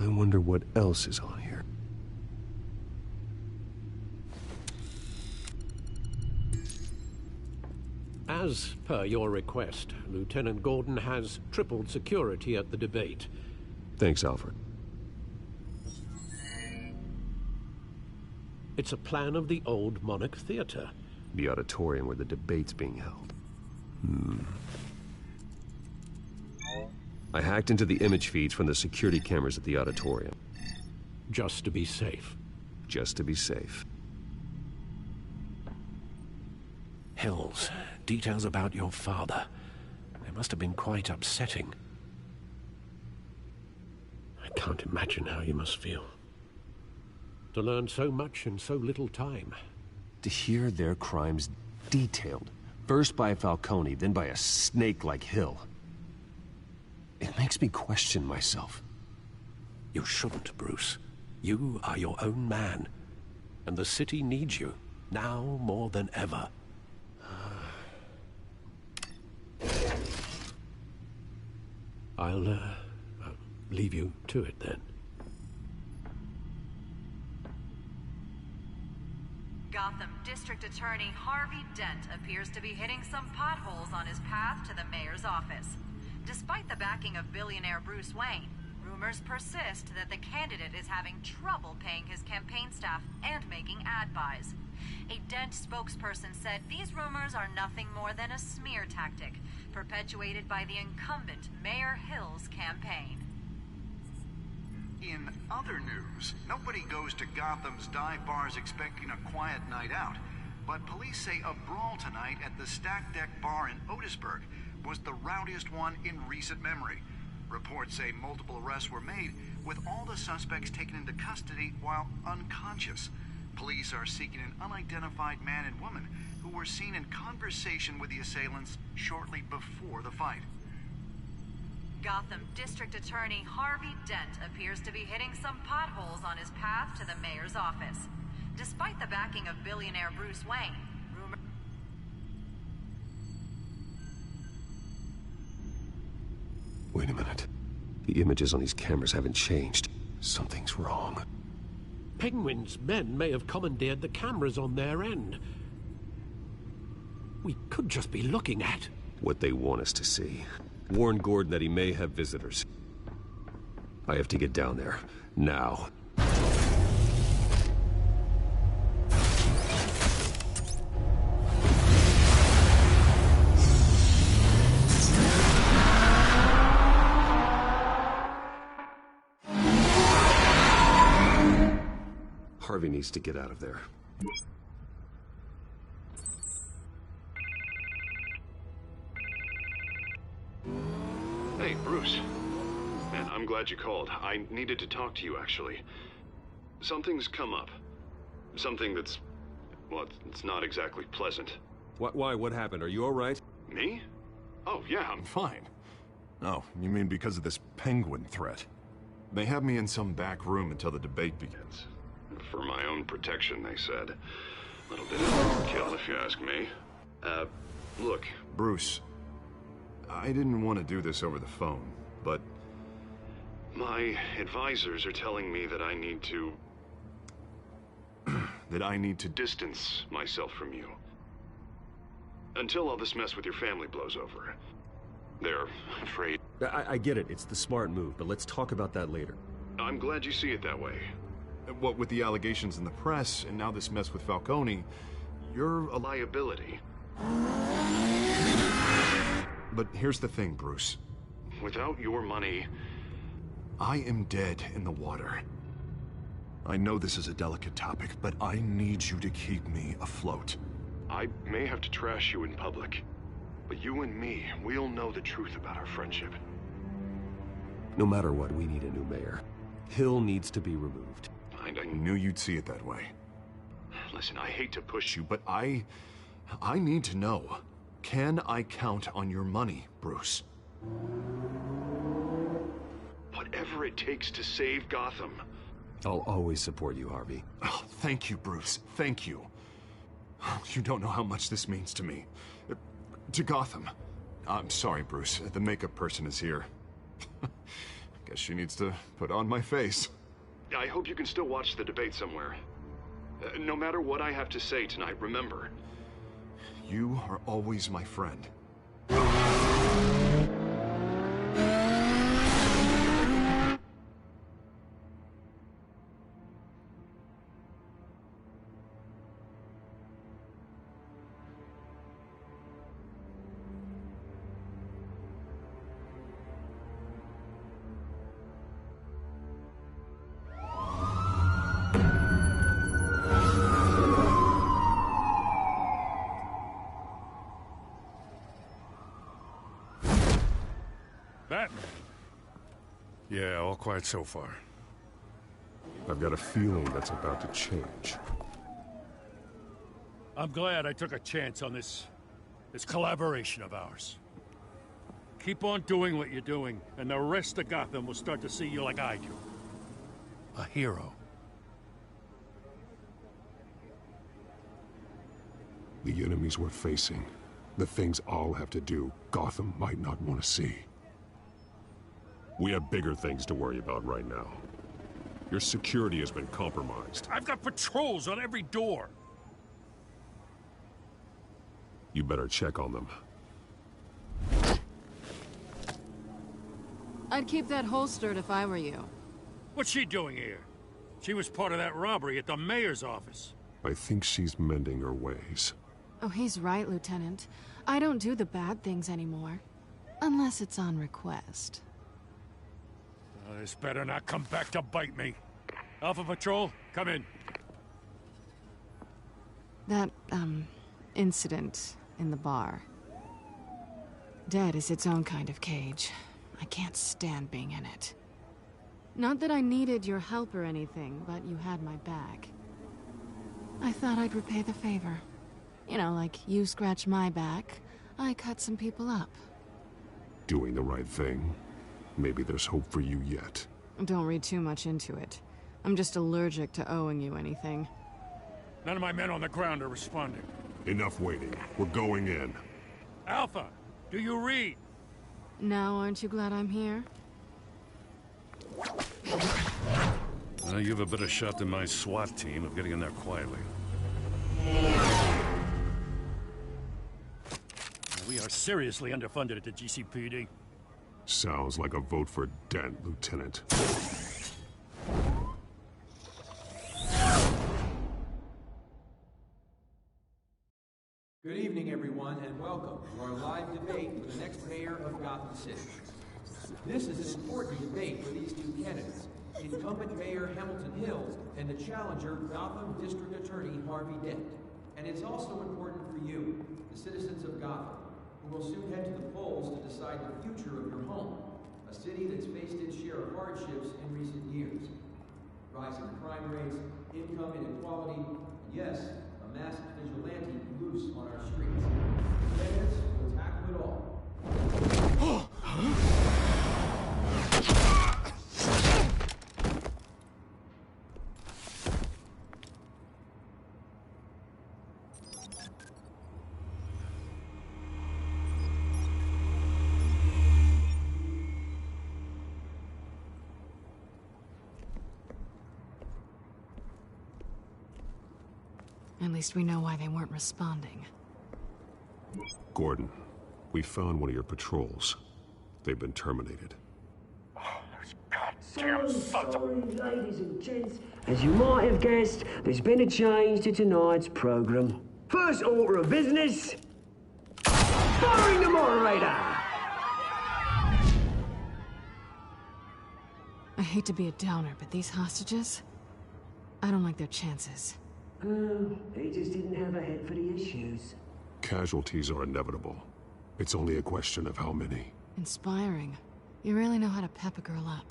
I wonder what else is on here. As per your request, Lieutenant Gordon has tripled security at the debate. Thanks, Alfred. It's a plan of the old Monarch Theater. The auditorium where the debate's being held. I hacked into the image feeds from the security cameras at the auditorium. Just to be safe. Just to be safe. Hills, details about your father. They must have been quite upsetting. I can't imagine how you must feel. To learn so much in so little time. To hear their crimes detailed. First by Falcone, then by a snake like Hill. It makes me question myself. You shouldn't, Bruce. You are your own man. And the city needs you, now more than ever. I'll leave you to it then. Gotham District Attorney Harvey Dent appears to be hitting some potholes on his path to the mayor's office. Despite the backing of billionaire Bruce Wayne, rumors persist that the candidate is having trouble paying his campaign staff and making ad buys. A Dent spokesperson said these rumors are nothing more than a smear tactic, perpetuated by the incumbent Mayor Hill's campaign. In other news, nobody goes to Gotham's dive bars expecting a quiet night out, but police say a brawl tonight at the Stack Deck Bar in Otisburg was the rowdiest one in recent memory. Reports say multiple arrests were made, with all the suspects taken into custody while unconscious. Police are seeking an unidentified man and woman who were seen in conversation with the assailants shortly before the fight. Gotham District Attorney Harvey Dent appears to be hitting some potholes on his path to the mayor's office. Despite the backing of billionaire Bruce Wayne, rumor... Wait a minute. The images on these cameras haven't changed. Something's wrong. Penguin's men may have commandeered the cameras on their end. We could just be looking at what they want us to see. Warn Gordon that he may have visitors. I have to get down there. Now. Harvey needs to get out of there. Hey, Bruce. Man, I'm glad you called. I needed to talk to you, actually. Something's come up. Something that's... well, it's not exactly pleasant. Why? What happened? Are you all right? Me? Oh, yeah, I'm fine. Oh, you mean because of this Penguin threat? They have me in some back room until the debate begins. For my own protection, they said. A little bit of overkill, if you ask me. Look, Bruce, I didn't want to do this over the phone, but my advisors are telling me that I need to... that I need to distance myself from you. Until all this mess with your family blows over. They're afraid... I get it. It's the smart move, but let's talk about that later. I'm glad you see it that way. What with the allegations in the press, and now this mess with Falcone, you're a liability. But here's the thing, Bruce. Without your money, I am dead in the water. I know this is a delicate topic, but I need you to keep me afloat. I may have to trash you in public, but you and me, we'll know the truth about our friendship. No matter what, we need a new mayor. Hill needs to be removed. I knew you'd see it that way. Listen, I hate to push you, but I need to know. Can I count on your money, Bruce? Whatever it takes to save Gotham. I'll always support you, Harvey. Oh, thank you, Bruce. Thank you. You don't know how much this means to me. To Gotham. I'm sorry, Bruce. The makeup person is here. Guess she needs to put on my face. I hope you can still watch the debate somewhere. No matter what I have to say tonight, remember, you are always my friend. Batman? Yeah, all quiet so far. I've got a feeling that's about to change. I'm glad I took a chance on this collaboration of ours. Keep on doing what you're doing, and the rest of Gotham will start to see you like I do. A hero. The enemies we're facing, the things I'll have to do, Gotham might not want to see. We have bigger things to worry about right now. Your security has been compromised. I've got patrols on every door. You better check on them. I'd keep that holstered if I were you. What's she doing here? She was part of that robbery at the mayor's office. I think she's mending her ways. Oh, he's right, Lieutenant. I don't do the bad things anymore. Unless it's on request. This better not come back to bite me. Alpha Patrol, come in. That, incident in the bar. Dead is its own kind of cage. I can't stand being in it. Not that I needed your help or anything, but you had my back. I thought I'd repay the favor. You know, like you scratch my back, I cut some people up. Doing the right thing. Maybe there's hope for you yet. Don't read too much into it. I'm just allergic to owing you anything. None of my men on the ground are responding. Enough waiting. We're going in. Alpha, do you read? Now, aren't you glad I'm here? Well, you have a better shot than my SWAT team of getting in there quietly. We are seriously underfunded at the GCPD. Sounds like a vote for Dent, Lieutenant. Good evening, everyone, and welcome to our live debate for the next mayor of Gotham City. This is an important debate for these two candidates, incumbent Mayor Hamilton Hill and the challenger Gotham District Attorney Harvey Dent. And it's also important for you, the citizens of Gotham, who will soon head to the polls to decide the future of your home, a city that's faced its share of hardships in recent years. Rising crime rates, income inequality, and yes, a masked vigilante loose on our streets. Candidates will tackle it all. At least we know why they weren't responding. Gordon, we found one of your patrols. They've been terminated. Oh, those So sorry, ladies and gents. As you might have guessed, there's been a change to tonight's program. First order of business, firing the moderator. I hate to be a downer, but these hostages, I don't like their chances. He just didn't have a head for the issues. Casualties are inevitable. It's only a question of how many. Inspiring. You really know how to pep a girl up.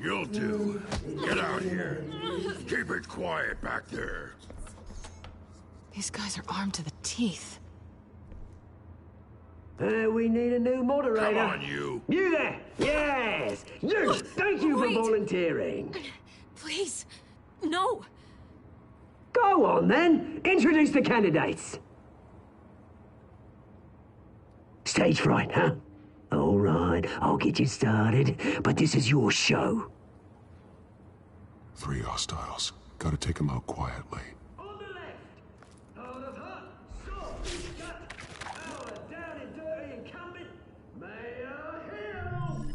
You'll do. Get out here. Keep it quiet back there. These guys are armed to the teeth. We need a new moderator. Come on, you. You there! Yes! You! Thank you for volunteering. Please, no. Go on, then. Introduce the candidates. Stage fright, huh? All right, I'll get you started, but this is your show. 3 hostiles. Gotta take them out quietly. On the left, out of hut, sword, gut, our down and dirty incumbent, Mayor Hill.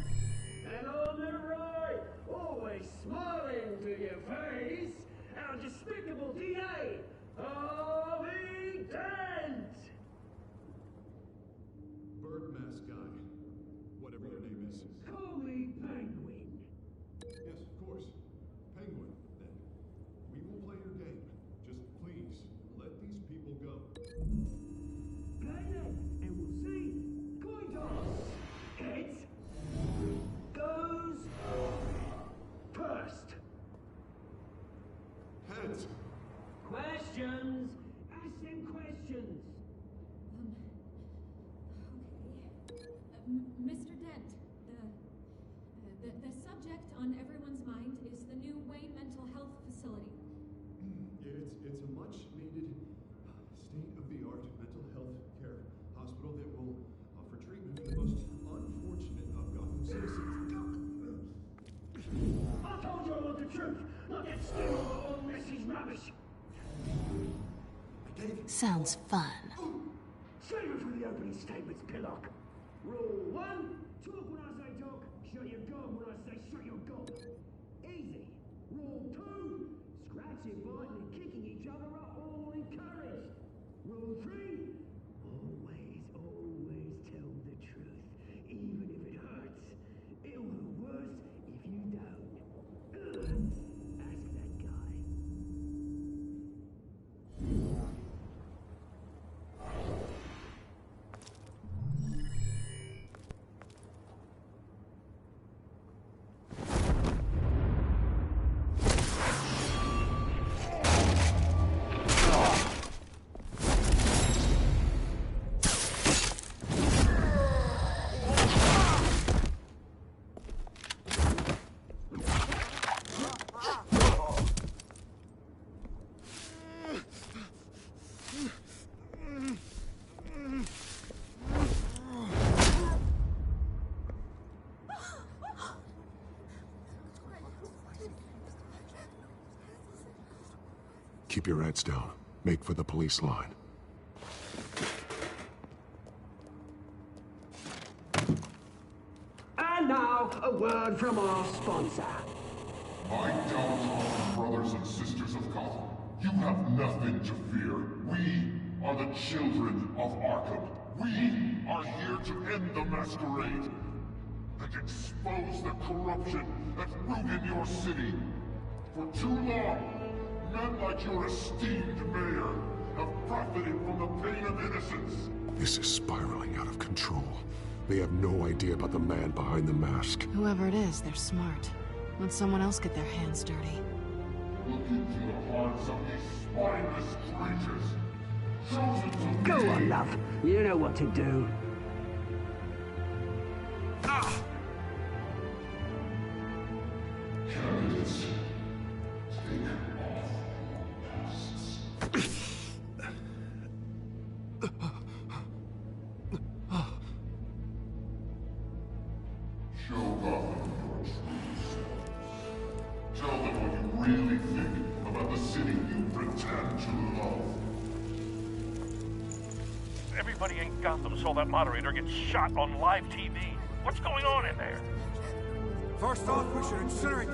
And on the right, always smiling to your face, our despicable DA, Harvey Dent. Bird mask guy. Whatever your name is. Call me Penguin. Yes, of course. Penguin, then. We will play your game. Just please, let these people go. Play then, and we'll see. Coin toss. Heads. Goes. First. Heads. Questions. Ask them questions. Mr. Dent, the subject on everyone's mind is the new Wayne Mental Health Facility. It's a much-needed, state-of-the-art mental health care hospital that will offer treatment for the most unfortunate of Gotham citizens. I told you all the truth, not that stew all message rubbish. Sounds fun. Save it for the opening statements, Pillock. Rule 1, talk when I say talk, shut your gob when I say shut your gob. Easy. Rule 2, scratching, biting and kicking each other are all encouraged. Rule 3, always tell the truth, even if it hurts. It'll hurt worse if you don't. Ask that guy. Keep your heads down. Make for the police line. And now, a word from our sponsor. My downtrodden brothers and sisters of Gotham, you have nothing to fear. We are the Children of Arkham. We are here to end the masquerade and expose the corruption that ruined your city. For too long, men like your esteemed mayor have profited from the pain of innocence. This is spiraling out of control. They have no idea about the man behind the mask. Whoever it is, they're smart. Let someone else get their hands dirty. Look into the hearts of these spineless creatures. Chosen to Go be... on, love. You know what to do. Candidates, take off your masks. Show Gotham your true selves. Tell them what you really think about the city you pretend to love. Everybody in Gotham saw that moderator get shot on live TV. What's going on in there? First off, we should incinerate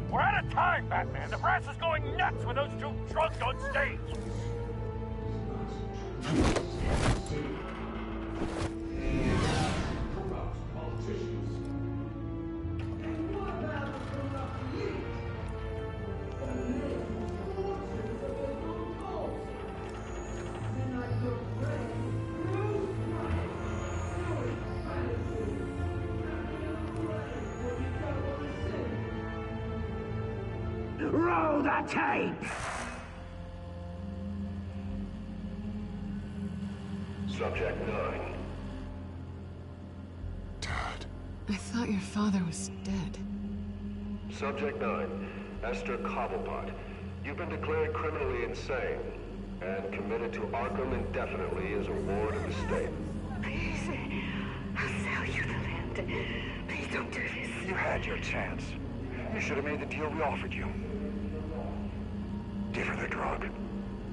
We're out of time, Batman. The brass is going nuts with those two drunks on stage. Roll the tape! Subject 9. I thought your father was dead. Subject 9. Esther Cobblepot. You've been declared criminally insane and committed to Arkham indefinitely as a ward of the state. Please, I'll sell you the land. Please don't do this. You had your chance. You should have made the deal we offered you. Give her the drug.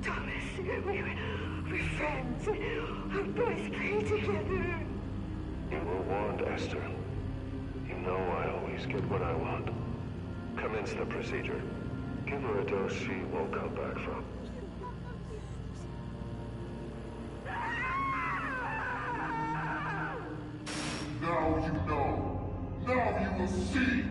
Thomas, we're friends. Our boys play together. You were warned, Esther. You know I always get what I want. Commence the procedure. Give her a dose she won't come back from. Now you know. Now you will see.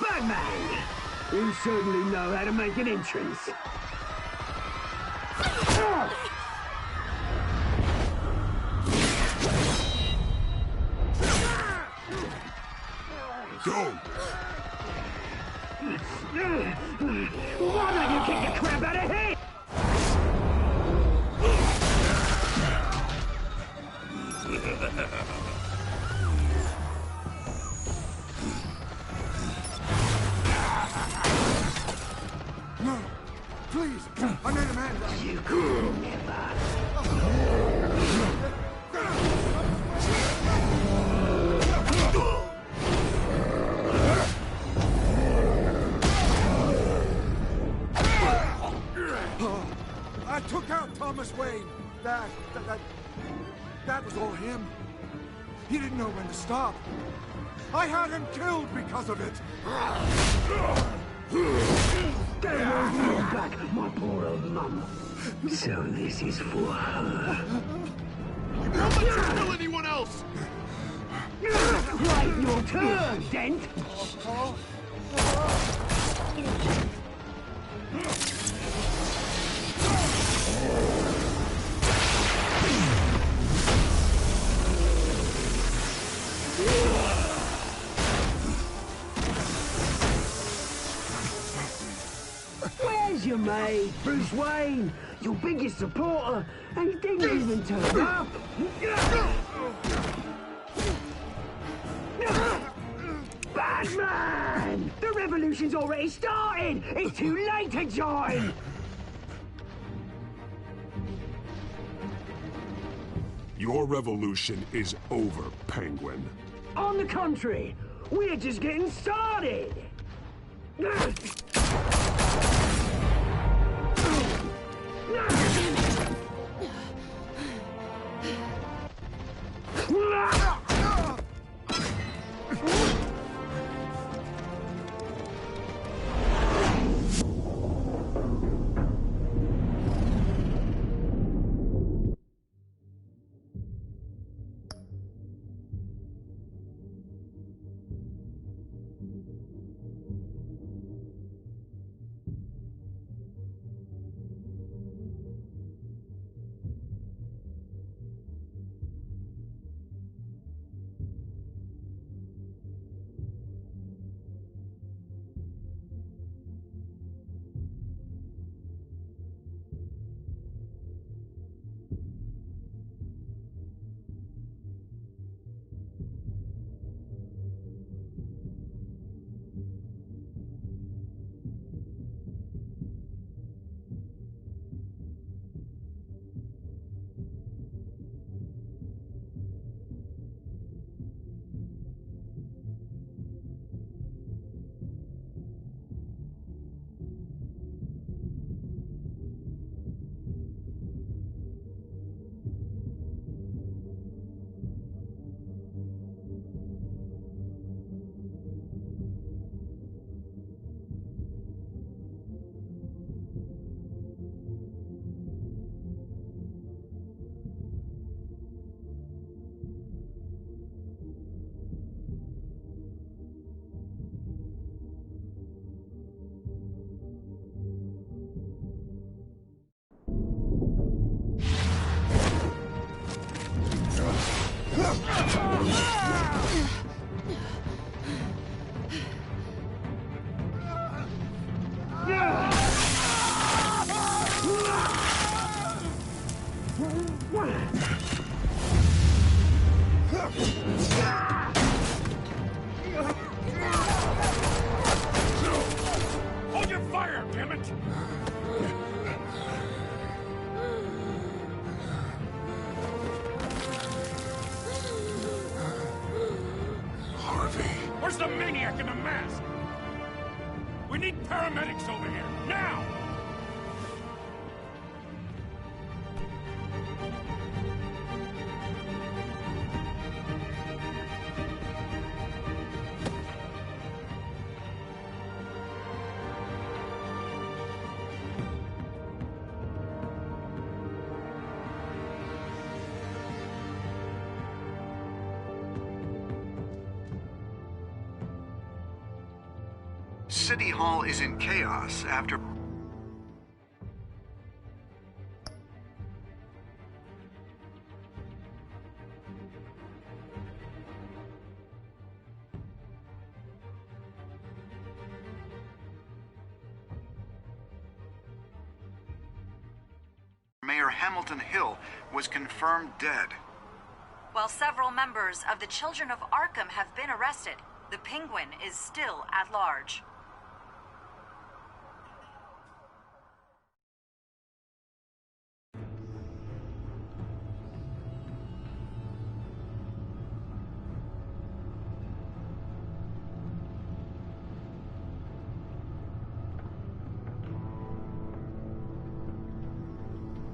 Batman! You certainly know how to make an entrance. Go! Why don't you kick the crap out of him? No! Please! I made a man! You could never. I took out Thomas Wayne. That was all him. He didn't know when to stop. I had him killed because of it. They won't bring back my poor old mum. So this is for her. Don't let you kill anyone else! Right, your turn, Dent! Where's your mate, Bruce Wayne? Your biggest supporter, and he didn't even turn up. Batman! The revolution's already started! It's too late to join! Your revolution is over, Penguin. On the contrary, we're just getting started! We need paramedics over here, now! City Hall is in chaos after... Mayor Hamilton Hill was confirmed dead. While several members of the Children of Arkham have been arrested, the Penguin is still at large.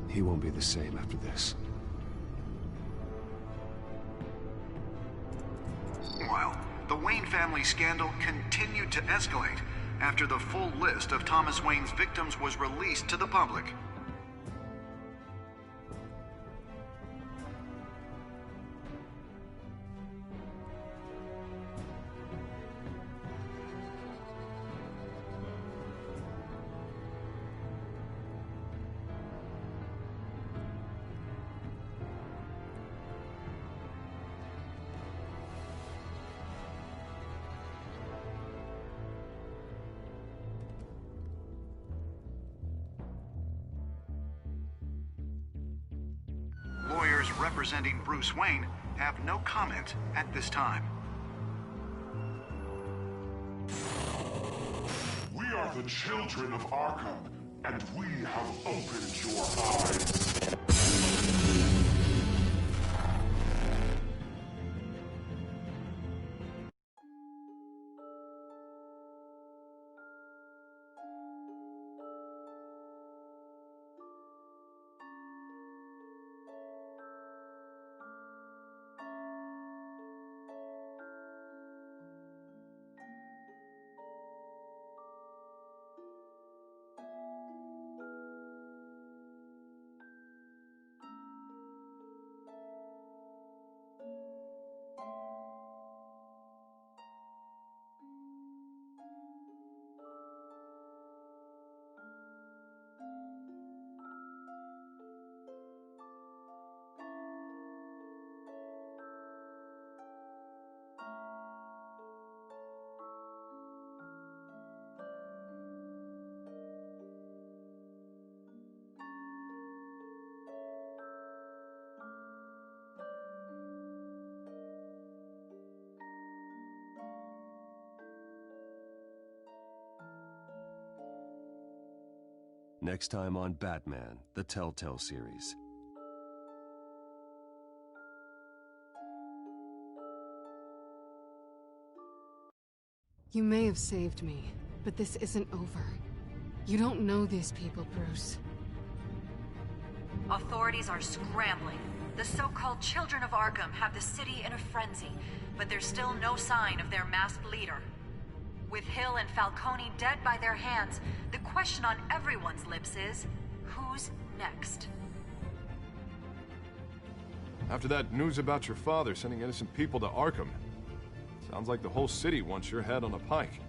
He won't be the same after this. Meanwhile, the Wayne family scandal continued to escalate after the full list of Thomas Wayne's victims was released to the public. Lawyers representing Bruce Wayne have no comment at this time. We are the Children of Arkham, and we have opened your eyes. Next time on Batman, the Telltale series. You may have saved me, but this isn't over. You don't know these people, Bruce. Authorities are scrambling. The so-called Children of Arkham have the city in a frenzy, but there's still no sign of their masked leader. With Hill and Falcone dead by their hands, the question on everyone's lips is, who's next? After that news about your father sending innocent people to Arkham, sounds like the whole city wants your head on a pike.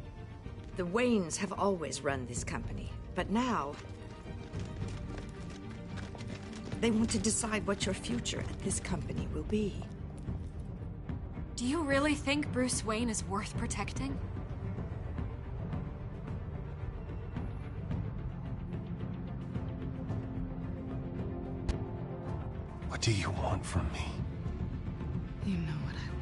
The Waynes have always run this company, but now they want to decide what your future at this company will be. Do you really think Bruce Wayne is worth protecting? What do you want from me? You know what I